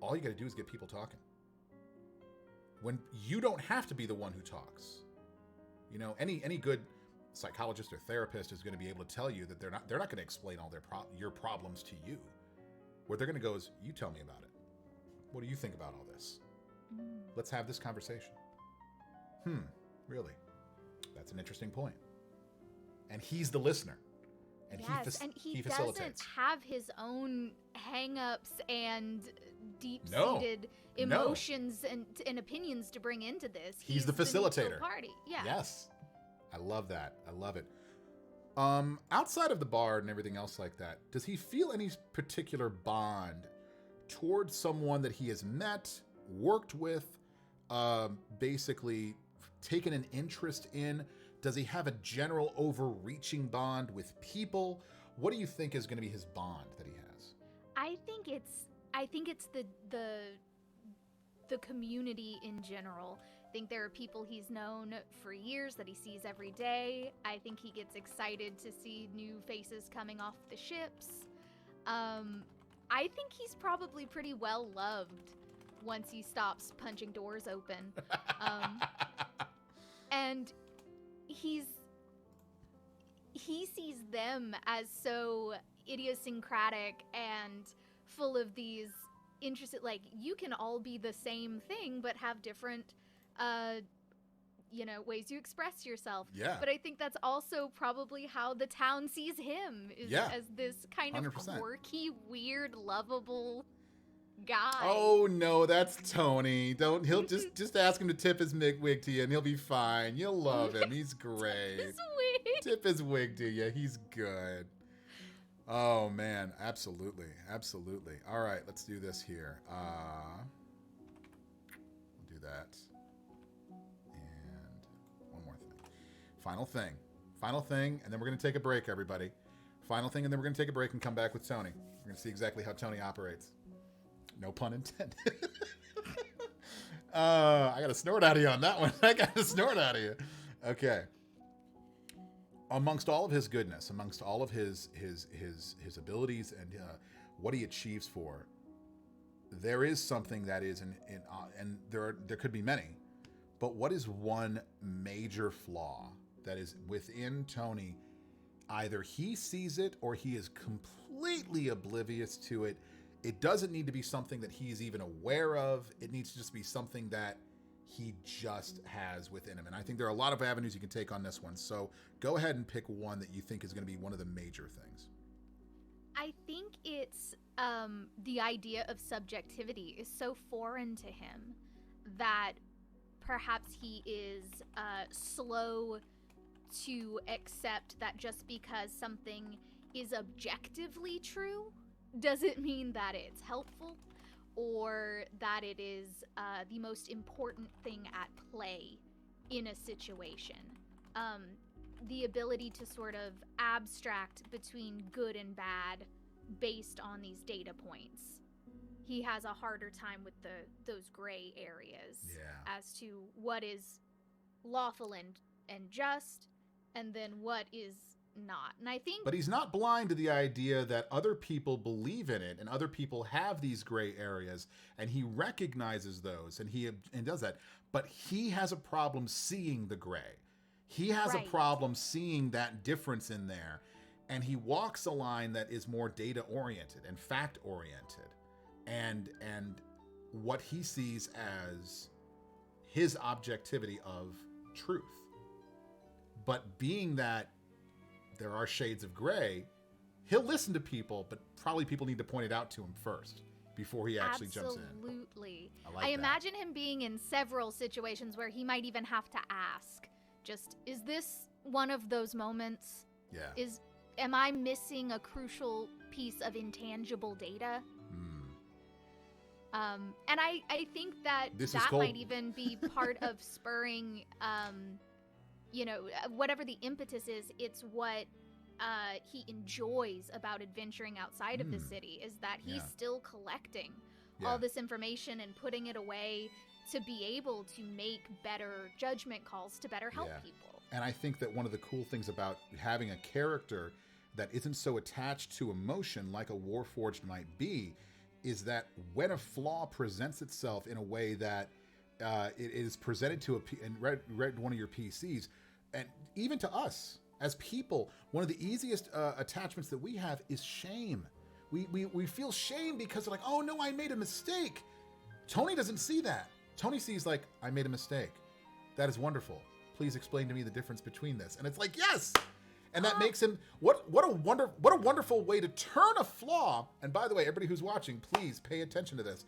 all you got to do is get people talking. When you don't have to be the one who talks. You know, any good psychologist or therapist is going to be able to tell you that they're not going to explain all your problems to you. What they're going to go is, you tell me about it. What do you think about all this? Let's have this conversation. Really? That's an interesting point. And he's the listener. And yes, he facilitates. doesn't have his own hang-ups and deep-seated emotions and opinions to bring into this. He's the facilitator. neutral party. Yeah. Yes. I love that. I love it. Outside of the bard and everything else like that, does he feel any particular bond towards someone that he has met, worked with, basically taken an interest in? Does he have a general overreaching bond with people? What do you think is going to be his bond that he has? I think it's the community in general. I think there are people he's known for years that he sees every day. I think he gets excited to see new faces coming off the ships. I think he's probably pretty well loved once he stops punching doors open. And he sees them as so idiosyncratic and full of these interested, like, you can all be the same thing but have different ways you express yourself. Yeah. But I think that's also probably how the town sees him, as this kind 100%. Of quirky, weird, lovable guy. Oh no, that's Tony. He'll just ask him to tip his wig to you and he'll be fine. You'll love him. He's great. Tip his wig. Tip his wig to you. He's good. Oh man, absolutely. Absolutely. All right, let's do this here. We'll do that. And one more thing. Final thing, and then we're going to take a break, everybody. Final thing, and then we're going to take a break and come back with Tony. We're going to see exactly how Tony operates. No pun intended. I got a snort out of you on that one. I got a snort out of you. Okay. Amongst all of his goodness, amongst all of his abilities and what he achieves for, there is something that is and there could be many, but what is one major flaw that is within Tony? Either he sees it or he is completely oblivious to it. It doesn't need to be something that he's even aware of. It needs to just be something that he just has within him. And I think there are a lot of avenues you can take on this one. So go ahead and pick one that you think is going to be one of the major things. I think it's the idea of subjectivity is so foreign to him that perhaps he is slow to accept that just because something is objectively true doesn't mean that it's helpful or that it is the most important thing at play in a situation. The ability to sort of abstract between good and bad based on these data points. He has a harder time with those gray areas as to what is lawful and just, and then what is not. And I think, but he's not blind to the idea that other people believe in it and other people have these gray areas, and he recognizes those and does that. But he has a problem seeing the gray. He has a problem seeing that difference in there, and he walks a line that is more data oriented and fact oriented, and what he sees as his objectivity of truth. But being that there are shades of gray, he'll listen to people, but probably people need to point it out to him first before he actually jumps in. Absolutely. I imagine him being in several situations where he might even have to ask, just, is this one of those moments? Yeah. Am I missing a crucial piece of intangible data? And I think that might even be part of spurring, whatever the impetus is, it's what he enjoys about adventuring outside of the city, is that he's still collecting all this information and putting it away to be able to make better judgment calls to better help people. And I think that one of the cool things about having a character that isn't so attached to emotion like a Warforged might be is that when a flaw presents itself in a way that it is presented to and read one of your PCs, and even to us as people, one of the easiest attachments that we have is shame. We feel shame because they're like, oh no, I made a mistake. Tony doesn't see that. Tony sees like, I made a mistake. That is wonderful. Please explain to me the difference between this. And it's like, yes. And that makes him, what a wonderful way to turn a flaw. And by the way, everybody who's watching, please pay attention to this.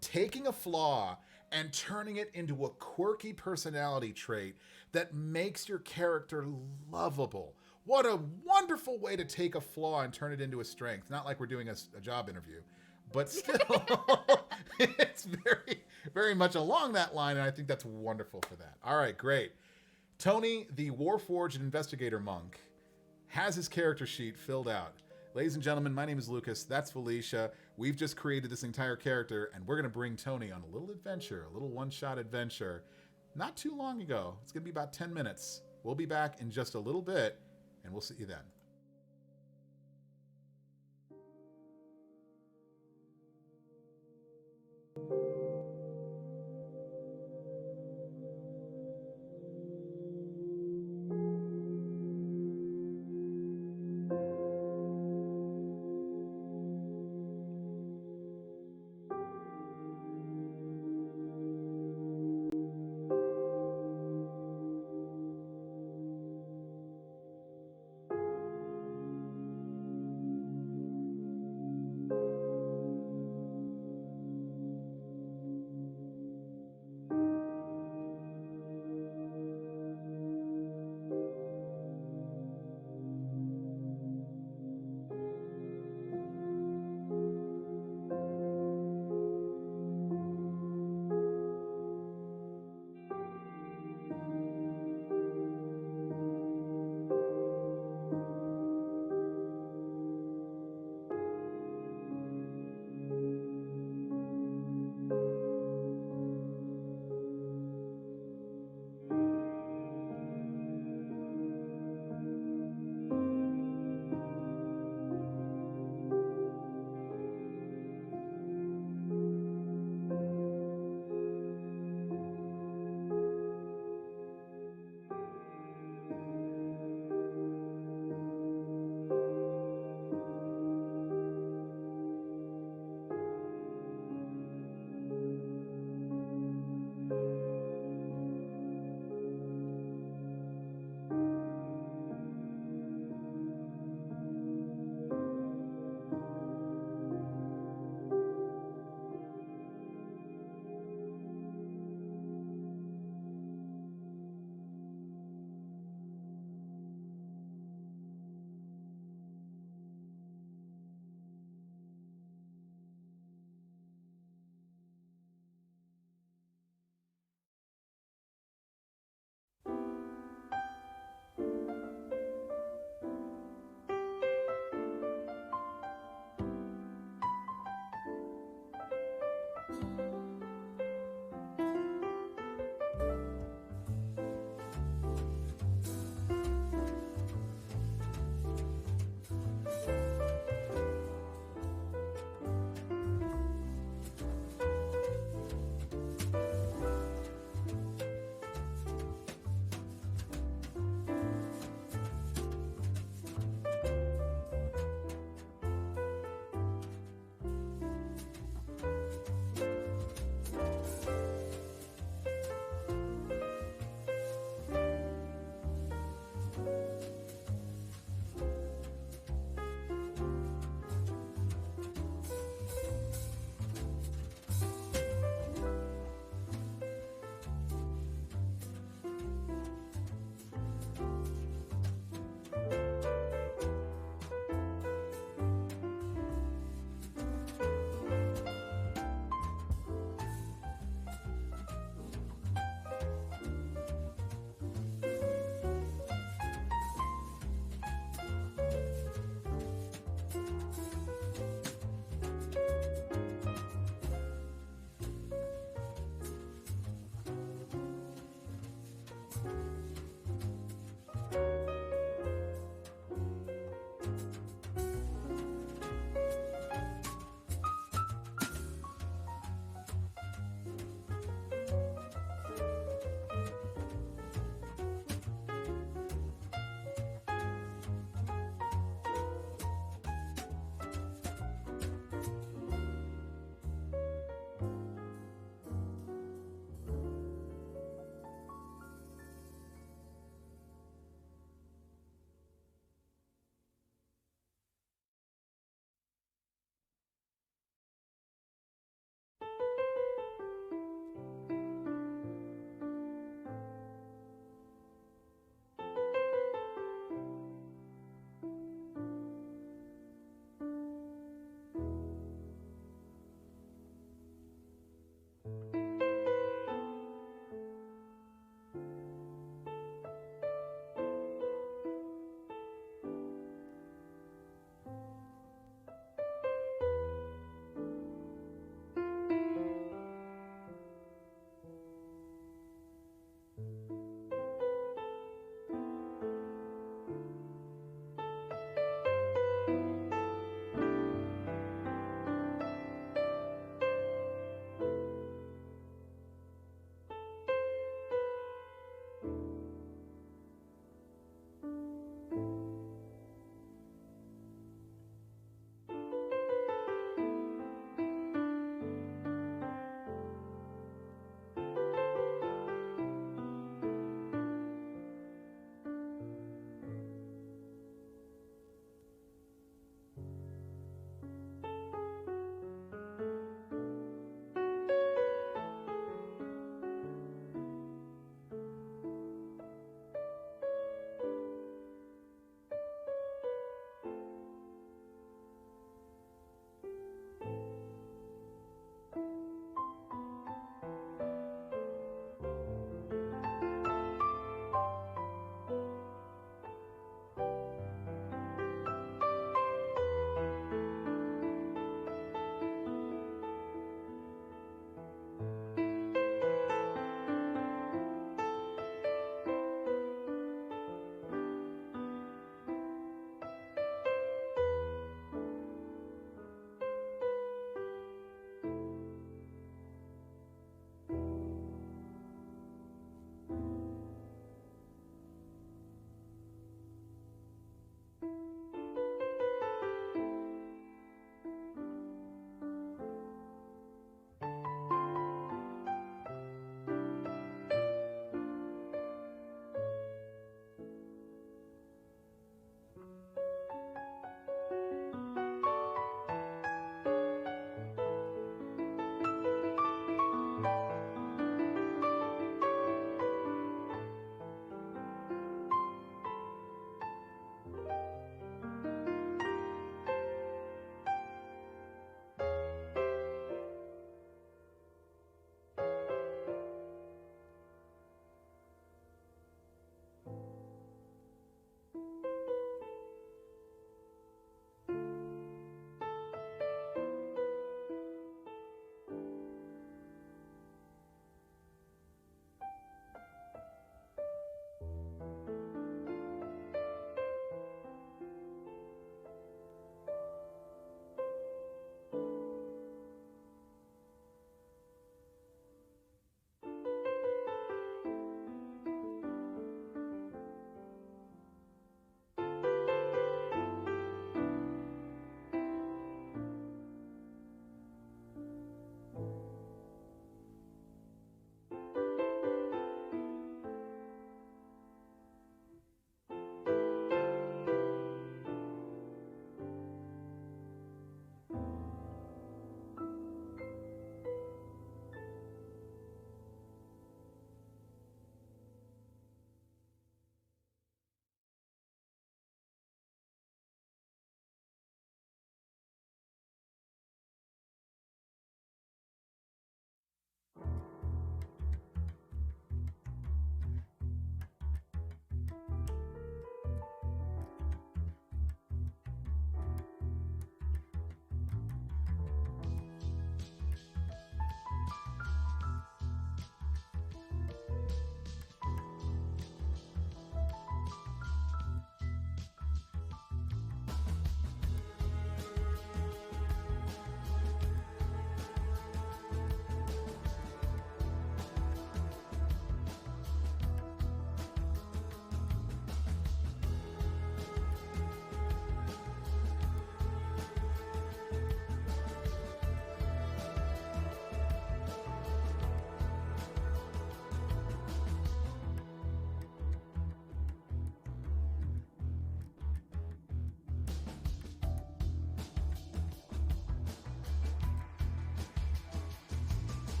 Taking a flaw and turning it into a quirky personality trait that makes your character lovable. What a wonderful way to take a flaw and turn it into a strength. Not like we're doing a job interview, but still, it's very, very much along that line. And I think that's wonderful for that. All right, great. Tony, the Warforged Investigator Monk, has his character sheet filled out. Ladies and gentlemen, my name is Lucas. That's Felicia. We've just created this entire character, and we're going to bring Tony on a little adventure, a little one-shot adventure, not too long ago. It's going to be about 10 minutes. We'll be back in just a little bit, and we'll see you then.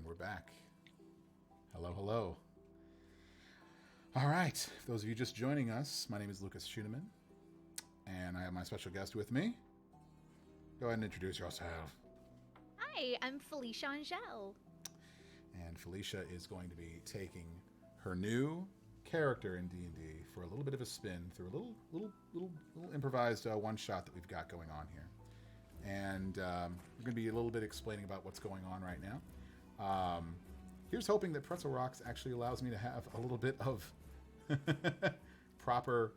we're back. Hello, hello. All right, for those of you just joining us, my name is Lucas Schuneman, and I have my special guest with me. Go ahead and introduce yourself. Hi, I'm Felicia Angel. And Felicia is going to be taking her new character in D&D for a little bit of a spin through a little improvised one-shot that we've got going on here. And we're going to be a little bit explaining about what's going on right now. Here's hoping that Pretzel Rocks actually allows me to have a little bit of proper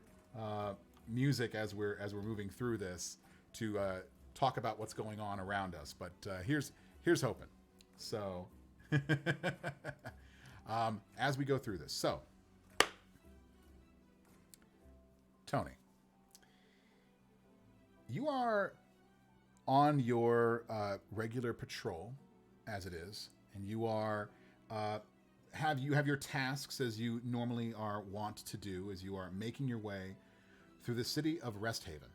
music as we're moving through this to talk about what's going on around us. But here's hoping. So as we go through this, so Tony, you are on your regular patrol, as it is, and you are have your tasks as you normally are wont to do, as you are making your way through the city of Resthaven.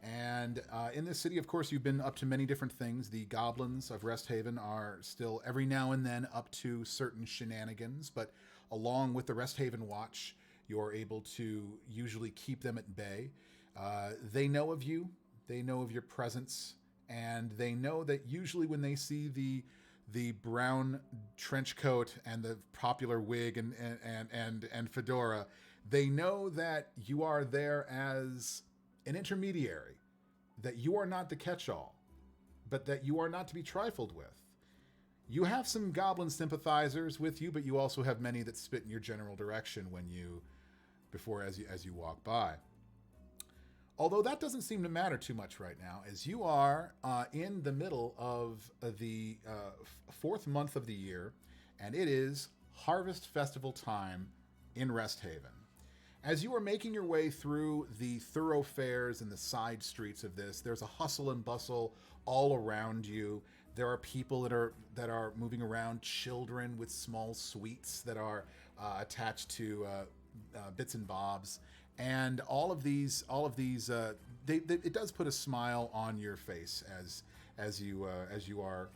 And in this city, of course, you've been up to many different things. The goblins of Resthaven are still every now and then up to certain shenanigans, but along with the Resthaven Watch, you're able to usually keep them at bay. They know of you. They know of your presence, and they know that usually when they see the brown trench coat and the popular wig and fedora, they know that you are there as an intermediary, that you are not the catch-all, but that you are not to be trifled with. You have some goblin sympathizers with you, but you also have many that spit in your general direction as you walk by. Although that doesn't seem to matter too much right now, as you are in the middle of the fourth month of the year, and it is Harvest Festival time in Resthaven. As you are making your way through the thoroughfares and the side streets of this, there's a hustle and bustle all around you. There are people that are moving around, children with small sweets that are attached to bits and bobs. And all of these, it does put a smile on your face as you are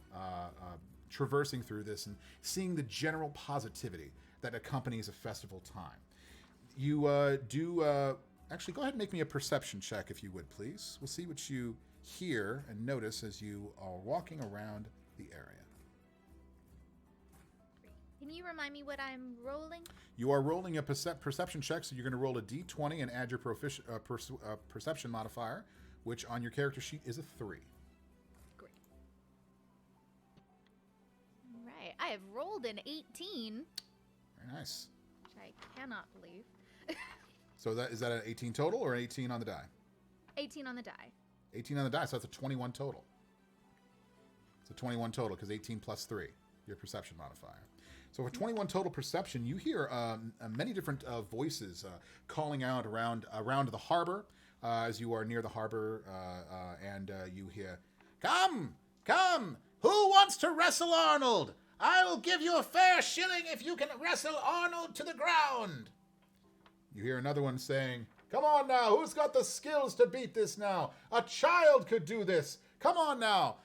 traversing through this and seeing the general positivity that accompanies a festival time. You actually go ahead and make me a perception check if you would, please. We'll see what you hear and notice as you are walking around the area. Can you remind me what I'm rolling? You are rolling a perception check, so you're going to roll a d20 and add your perception modifier, which on your character sheet is a 3. Great. All right. I have rolled an 18. Very nice. Which I cannot believe. So is that an 18 total or an 18 on the die? 18 on the die. 18 on the die, so that's a 21 total. It's a 21 total because 18 plus 3, your perception modifier. So for 21 total perception, you hear many different voices calling out around the harbor as you are near the harbor, and you hear, "Come, come! Who wants to wrestle Arnold? I will give you a fair shilling if you can wrestle Arnold to the ground." You hear another one saying, "Come on now, who's got the skills to beat this now? A child could do this. Come on now.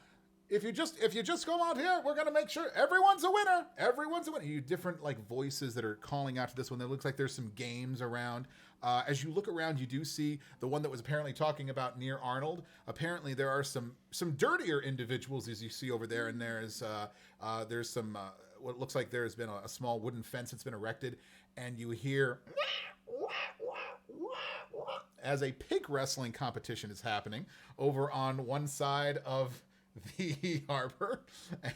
If you just come out here, we're gonna make sure everyone's a winner. Everyone's a winner." You different voices that are calling out to this one. It looks like there's some games around. As you look around, you do see the one that was apparently talking about near Arnold. Apparently, there are some dirtier individuals as you see over there, and there's some what looks like there has been a small wooden fence that's been erected, and you hear as a pig wrestling competition is happening over on one side of the harbor,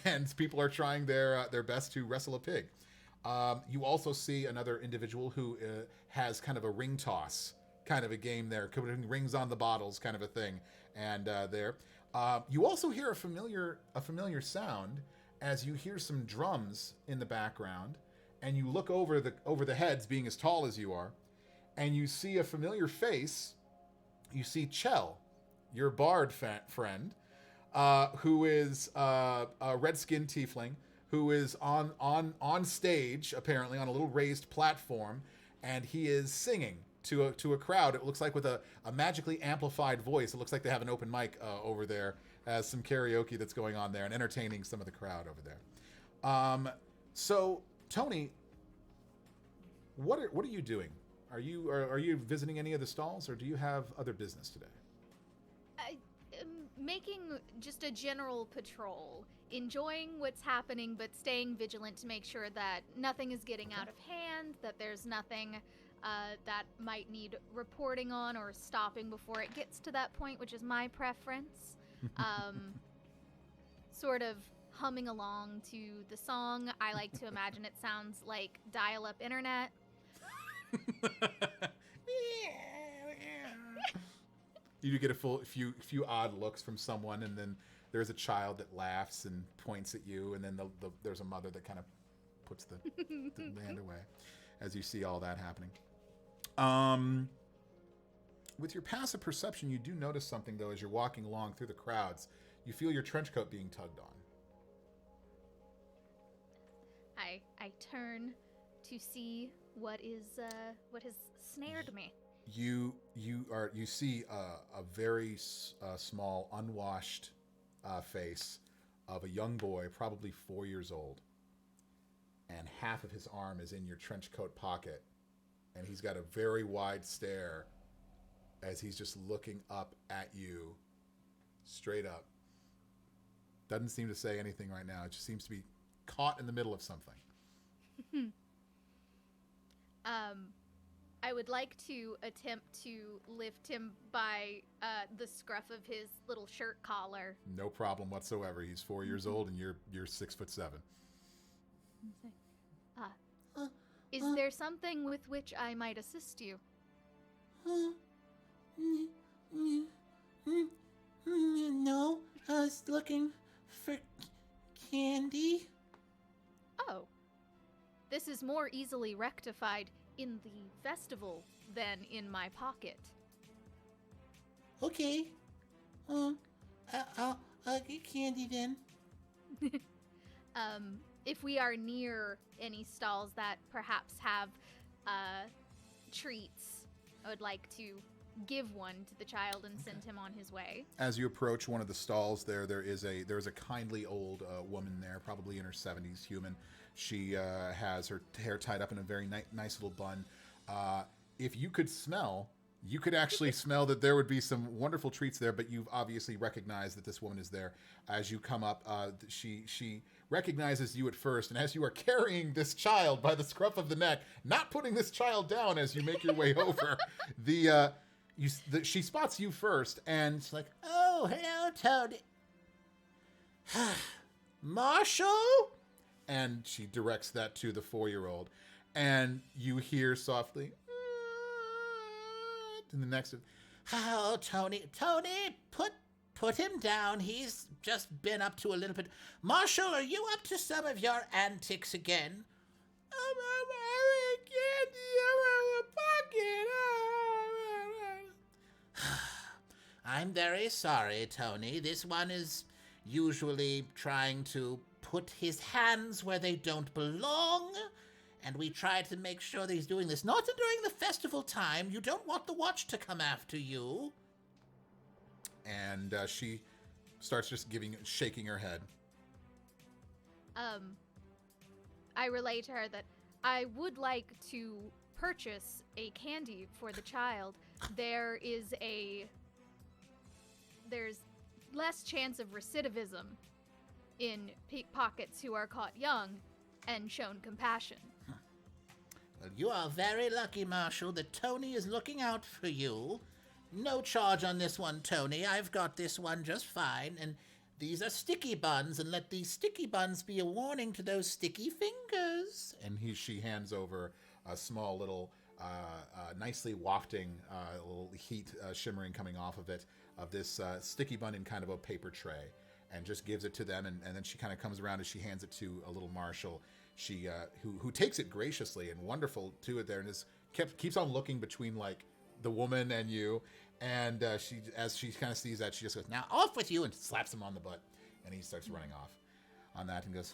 and people are trying their best to wrestle a pig. You also see another individual who has kind of a ring toss kind of a game there, putting rings on the bottles kind of a thing. And you also hear a familiar sound as you hear some drums in the background, and you look over the heads, being as tall as you are, and you see a familiar face. You see Chell, your bard friend, who is a red-skinned tiefling, who is on stage, apparently on a little raised platform, and he is singing to a crowd. It looks like with a magically amplified voice. It looks like they have an open mic over there as some karaoke that's going on there and entertaining some of the crowd over there. So Tony, what are you doing? Are you visiting any of the stalls, or do you have other business today? I am making just a general patrol, enjoying what's happening, but staying vigilant to make sure that nothing is getting out of hand, that there's nothing that might need reporting on or stopping before it gets to that point, which is my preference. Sort of humming along to the song. I like to imagine it sounds like dial-up internet. You do get a few odd looks from someone, and then there's a child that laughs and points at you, and then there's a mother that kind of puts the hand away as you see all that happening. With your passive perception, you do notice something, though, as you're walking along through the crowds. You feel your trench coat being tugged on. I turn to see what has snared me. You see a very small, unwashed face of a young boy, probably 4 years old, and half of his arm is in your trench coat pocket, and he's got a very wide stare as he's just looking up at you, straight up. Doesn't seem to say anything right now. It just seems to be caught in the middle of something. I would like to attempt to lift him by the scruff of his little shirt collar. No problem whatsoever. He's 4 years old, and you're 6'7". Is there something with which I might assist you? No, I was looking for candy. Oh. This is more easily rectified in the festival than in my pocket. Okay. I'll get candy then. If we are near any stalls that perhaps have treats, I would like to give one to the child and send him on his way. As you approach one of the stalls, there's a kindly old woman there, probably in her 70s, human. She has her hair tied up in a very nice little bun. If you could smell, you could actually smell that there would be some wonderful treats there, but you've obviously recognized that this woman is there. As you come up, she recognizes you at first, and as you are carrying this child by the scruff of the neck, not putting this child down as you make your way over, she spots you first, and she's like, "Oh, hello, Tony. Marshall?" And she directs that to the 4-year-old, and you hear softly, in the next, "Oh, Tony, put him down. He's just been up to a little bit. Marshall, are you up to some of your antics again?" I'm having candy in my pocket. I'm very sorry, Tony. This one is usually trying to put his hands where they don't belong, and we try to make sure that he's doing this not during the festival time. You don't want the watch to come after you. And she starts just shaking her head. I relay to her that I would like to purchase a candy for the child. There's less chance of recidivism in pickpockets who are caught young and shown compassion. Well, you are very lucky, Marshall, that Tony is looking out for you. No charge on this one, Tony. I've got this one just fine, and these are sticky buns, and let these sticky buns be a warning to those sticky fingers. And she hands over a small little, nicely wafting, little heat shimmering coming off of it, of this sticky bun in kind of a paper tray, and just gives it to them, and then she kind of comes around as she hands it to a little Marshall. She who takes it graciously and wonderful to it there, and keeps on looking between like the woman and you, and as she kind of sees that, she just goes, "Now off with you," and slaps him on the butt, and he starts running off on that and goes,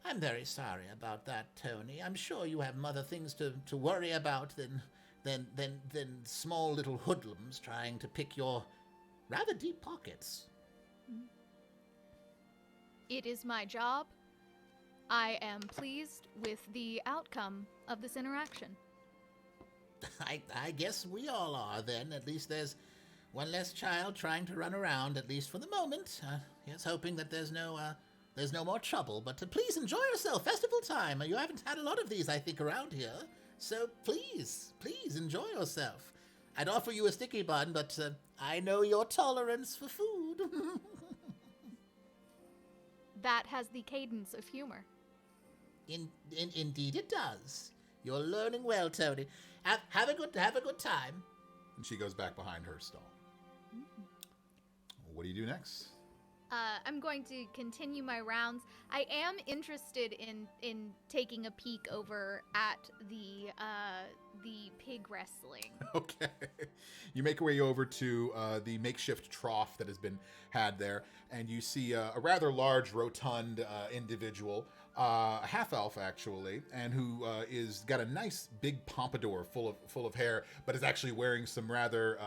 "I'm very sorry about that, Tony. I'm sure you have other things to worry about than small little hoodlums trying to pick your rather deep pockets." It is my job. I am pleased with the outcome of this interaction. I guess we all are then. At least there's one less child trying to run around, at least for the moment. Yes, hoping that there's no more trouble. But please enjoy yourself. Festival time. You haven't had a lot of these, I think, around here. So please enjoy yourself. I'd offer you a sticky bun, but I know your tolerance for food. That has the cadence of humor. Indeed it does. You're learning well, Tony. Have a good time. And she goes back behind her stall. Mm-hmm. What do you do next? I'm going to continue my rounds. I am interested in taking a peek over at the pig wrestling. Okay. You make your way over to the makeshift trough that has been had there, and you see a rather large, rotund individual, a half-elf actually, and who is got a nice big pompadour full of hair, but is actually wearing some rather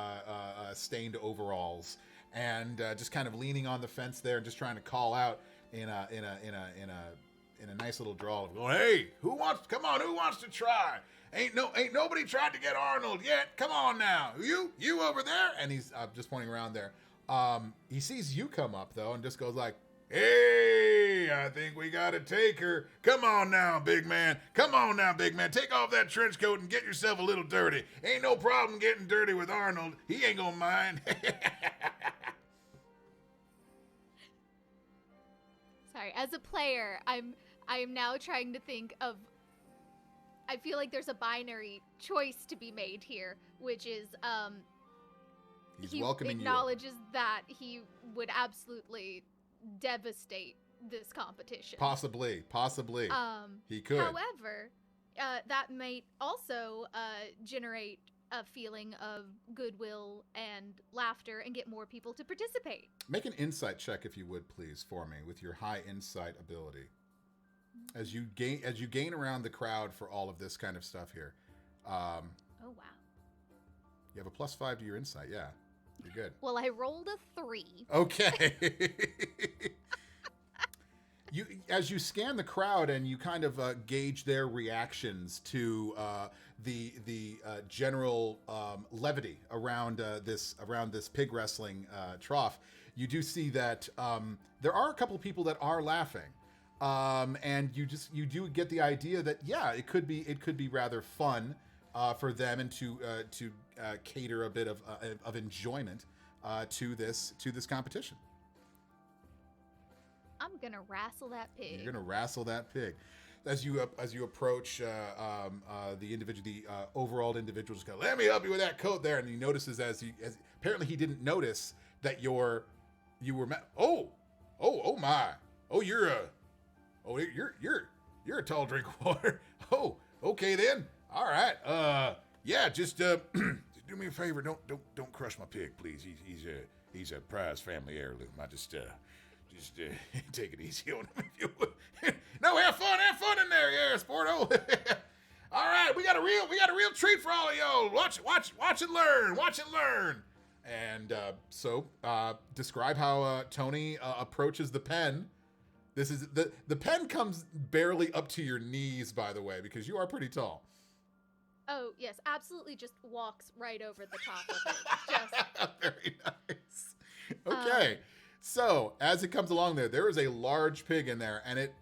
stained overalls. And just kind of leaning on the fence there and just trying to call out in a nice little drawl of going, "Hey, who wants to try? Ain't nobody tried to get Arnold yet. Come on now, you over there." And he's just pointing around there. He sees you come up though and just goes like, "Hey, I think we gotta take her. Come on now, big man. Take off that trench coat and get yourself a little dirty. Ain't no problem getting dirty with Arnold. He ain't gonna mind." Sorry, as a player, I am now trying to think of. I feel like there's a binary choice to be made here, which is He's welcoming you. Acknowledges that he would absolutely devastate this competition. Possibly. He could. However, that might also generate a feeling of goodwill and laughter and get more people to participate. Make an insight check, if you would, please, for me, with your high insight ability. As you gain around the crowd for all of this kind of stuff here. Oh wow. You have a +5 to your insight. Yeah, you're good. Well, I rolled a 3. Okay. As you scan the crowd and you kind of gauge their reactions to the general levity around this pig wrestling trough, you do see that there are a couple people that are laughing, and you do get the idea that it could be rather fun for them and to cater a bit of enjoyment to this competition. I'm gonna wrestle that pig. You're gonna wrestle that pig. As you approach the overall individual, just go, "Let me help you with that coat there," and he notices as apparently he didn't notice that you were you're a tall drink of water. Oh, okay then. All right. Just do me a favor. Don't crush my pig, please. He's a prize family heirloom. I just take it easy on him if you would. No, have fun in there, yeah, Sporto. All right, we got a real treat for all of y'all. Watch and learn. And so describe how Tony approaches the pen. This is the pen comes barely up to your knees, by the way, because you are pretty tall. Oh yes, absolutely. Just walks right over the top of it. Very nice. Okay. So as it comes along there is a large pig in there, and it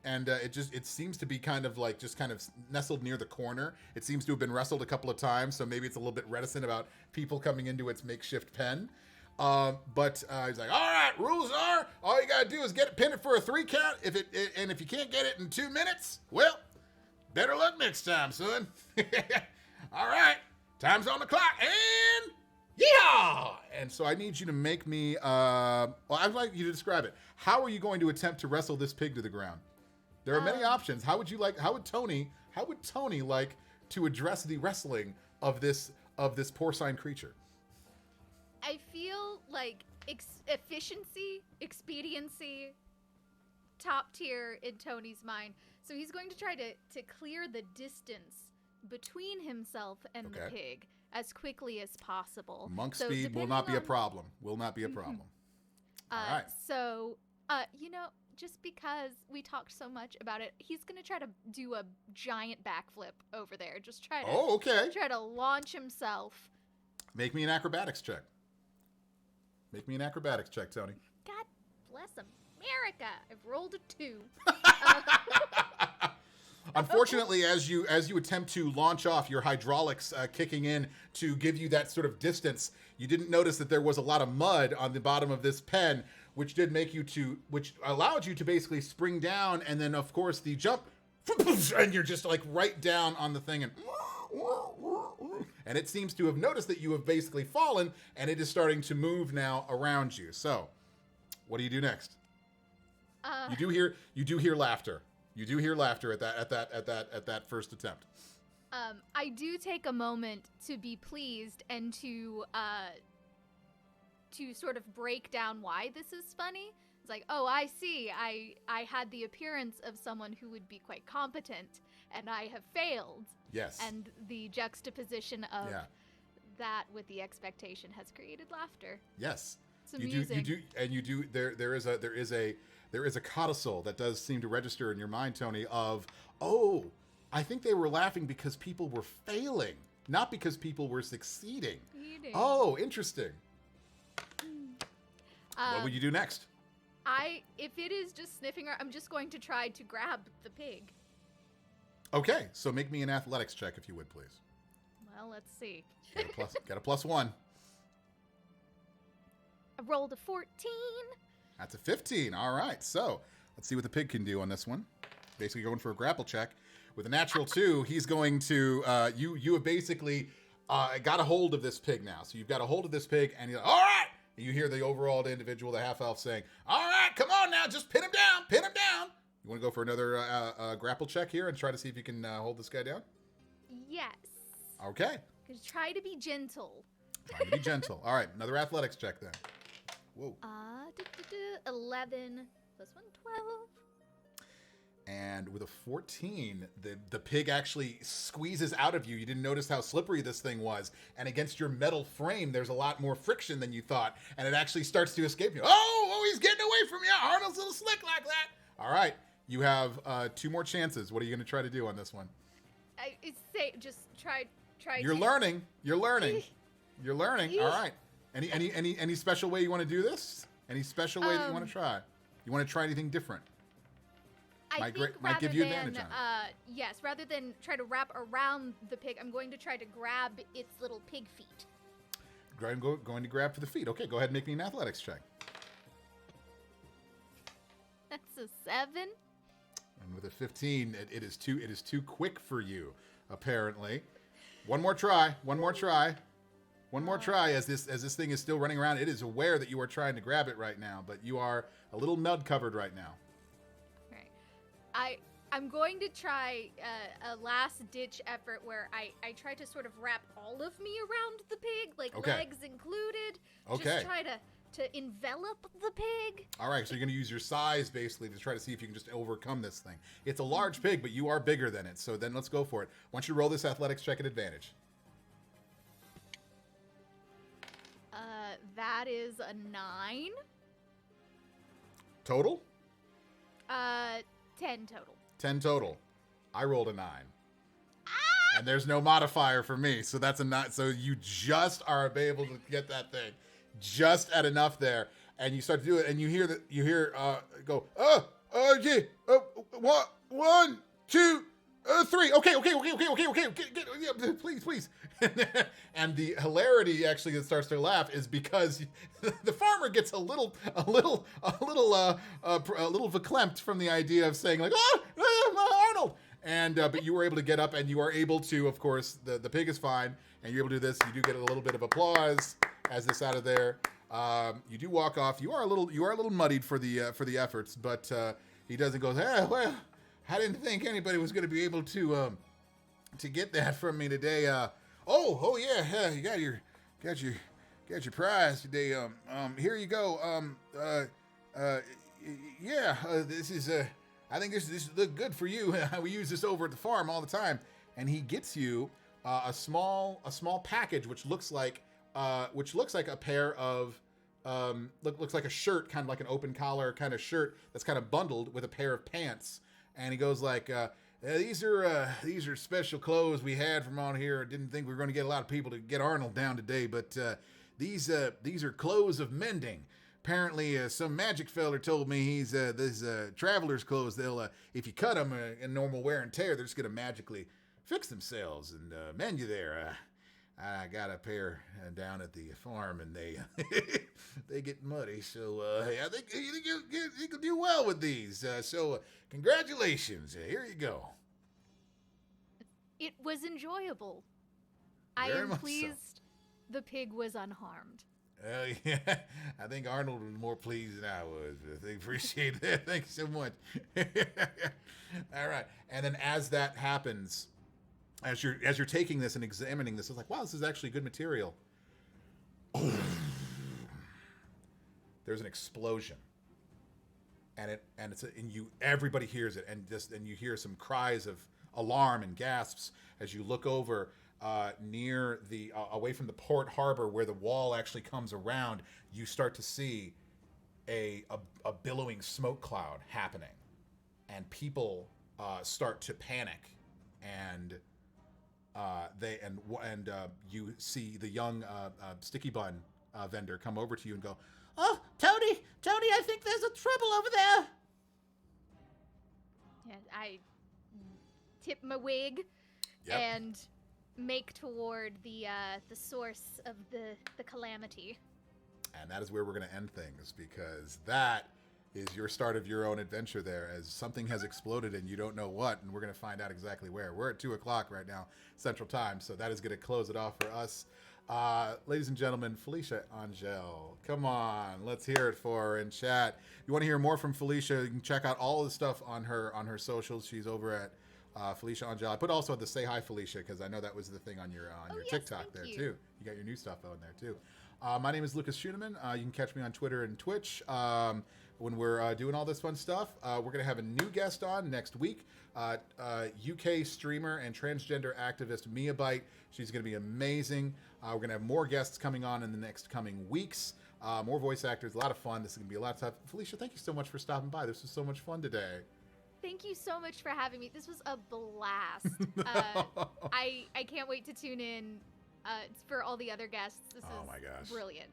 seems to be kind of nestled near the corner. It seems to have been wrestled a couple of times, so maybe it's a little bit reticent about people coming into its makeshift pen. But he's like, "All right, rules are all you gotta do is pin it for a 3 count. If you can't get it in 2 minutes, well, better luck next time, son." All right, time's on the clock, and yeehaw! And so I need you to make me, I'd like you to describe it. How are you going to attempt to wrestle this pig to the ground? There are many options. How would Tony like to address the wrestling of this porcine creature? I feel like efficiency, expediency, top tier in Tony's mind. So he's going to try to clear the distance between himself and the pig as quickly as possible. Monk speed will not be a problem. All right. So, just because we talked so much about it, he's gonna try to do a giant backflip over there. Just try to. Oh, okay. Try to launch himself. Make me an acrobatics check. Make me an acrobatics check, Tony. God bless America. I've rolled a 2. Unfortunately, as you attempt to launch off, your hydraulics kicking in to give you that sort of distance, you didn't notice that there was a lot of mud on the bottom of this pen, which allowed you to basically spring down, and then of course the jump, and you're just like right down on the thing, and it seems to have noticed that you have basically fallen, and it is starting to move now around you. So, what do you do next? You do hear laughter. You do hear laughter at that first attempt. I do take a moment to be pleased and to sort of break down why this is funny. It's like, oh, I see. I had the appearance of someone who would be quite competent, and I have failed. Yes. And the juxtaposition of that with the expectation has created laughter. Yes. It's amusing. There is a codicil that does seem to register in your mind, Tony, of, oh, I think they were laughing because people were failing, not because people were succeeding. Oh, interesting. What would you do next? If it is just sniffing around, I'm just going to try to grab the pig. Okay, so make me an athletics check, if you would, please. Well, let's see. Got a +1. I rolled a 14. That's a 15. All right, so let's see what the pig can do on this one. Basically going for a grapple check. With a natural 2, he's going to, you have basically got a hold of this pig now. So you've got a hold of this pig, and you're like, all right! And you hear the overall individual, the half-elf, saying, all right, come on now, just pin him down, pin him down. You want to go for another grapple check here and try to see if you can hold this guy down? Yes. Okay. Try to be gentle. Try to be gentle. All right, another athletics check then. Whoa. 11 plus 1, 12. And with a 14, the pig actually squeezes out of you. You didn't notice how slippery this thing was. And against your metal frame, there's a lot more friction than you thought. And it actually starts to escape you. Oh, he's getting away from you. Arnold's a little slick like that. All right. You have 2 more chances. What are you going to try to do on this one? Just try. You're learning. You're learning. You're learning. All right. Any special way you want to do this? Any special way that you want to try? You want to try anything different? Might give you advantage on it. Yes, rather than try to wrap around the pig, I'm going to try to grab its little pig feet. Going to grab for the feet. Okay, go ahead and make me an athletics check. That's a 7. And with a 15, it is too quick for you, apparently. One more try. As this thing is still running around. It is aware that you are trying to grab it right now, but you are a little mud covered right now. I'm going to try a last-ditch effort where I try to sort of wrap all of me around the pig, like legs included. Okay. Just try to envelop the pig. All right, so you're going to use your size, basically, to try to see if you can just overcome this thing. It's a large pig, but you are bigger than it, so then let's go for it. Why don't you roll this athletics check at advantage? That is a 9. Total? 10 total. 10 total. I rolled a 9. And there's no modifier for me, so that's a 9. So you just are able to get that thing just at enough there, and you start to do it, and you hear go, yeah, 1, 2, 3. Okay. Get, please. And the hilarity actually that starts to laugh is because the farmer gets a little verklempt from the idea of saying like, Arnold. And but you were able to get up, and you are able to, of course, the pig is fine, and you're able to do this. You do get a little bit of applause as this out of there. You do walk off. You are a little muddied for the efforts, but he doesn't go, well, I didn't think anybody was going to be able to get that from me today. Oh yeah, you got your prize today. Here you go. This is I think this look good for you. We use this over at the farm all the time. And he gets you a small package which looks like a pair of looks like a shirt, kind of like an open collar kind of shirt that's kind of bundled with a pair of pants. And he goes like, these are special clothes we had from on here. I didn't think we were going to get a lot of people to get Arnold down today, but these are clothes of mending. Apparently, some magic feller told me he's these traveler's clothes. They'll if you cut them in normal wear and tear, they're just gonna magically fix themselves and mend you there. I got a pair down at the farm, and they they get muddy. So I think you can do well with these. So congratulations. Here you go. It was enjoyable. Very I am much so. pleased the pig was unharmed. Yeah, I think Arnold was more pleased than I was. I appreciate that. Thank you so much. All right, and then as that happens, as you're taking this and examining this, it's like, wow, this is actually good material. There's an explosion, and everybody hears it, and you hear some cries of alarm and gasps as you look over. Near the away from the port harbor where the wall actually comes around, you start to see a billowing smoke cloud happening, and people start to panic, and you see the young sticky bun vendor come over to you and go, "Oh, Tony, I think there's a trouble over there." And I tip my wig Yep. and make toward the source of the calamity. And that is where we're going to end things, because that is your start of your own adventure there, as something has exploded and you don't know what, and we're going to find out exactly where. We're at 2 o'clock right now, Central Time, so that is going to close it off for us. Ladies and gentlemen, Felicia Angel, come on, let's hear it for her in chat. If you want to hear more from Felicia, you can check out all the stuff on her socials. She's over at Felicia Angel. I put also the Say Hi Felicia, because I know that was the thing on your Yes, TikTok there thank you. too. You got your new stuff on there too. My name is Lucas Schuneman. You can catch me on Twitter and Twitch when we're doing all this fun stuff. We're going to have a new guest on next week, UK streamer and transgender activist Mia Bite. She's going to be amazing. We're going to have more guests coming on in the next coming weeks. More voice actors, a lot of fun. This is going to be a lot of stuff. Felicia, thank you so much for stopping by. This was so much fun today. Thank you so much for having me. This was a blast. I can't wait to tune in for all the other guests. This Oh is my gosh. brilliant.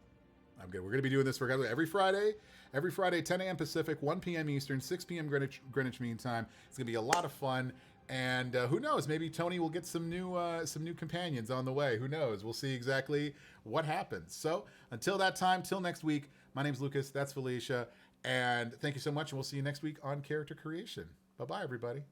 I'm good. We're going to be doing this every Friday, 10 a.m. Pacific, 1 p.m. Eastern, 6 p.m. Greenwich Mean Time. It's going to be a lot of fun. And who knows? Maybe Tony will get some new companions on the way. Who knows? We'll see exactly what happens. So until that time, till next week, my name's Lucas. That's Felicia. And thank you so much. And we'll see you next week on Character Creation. Bye-bye, everybody.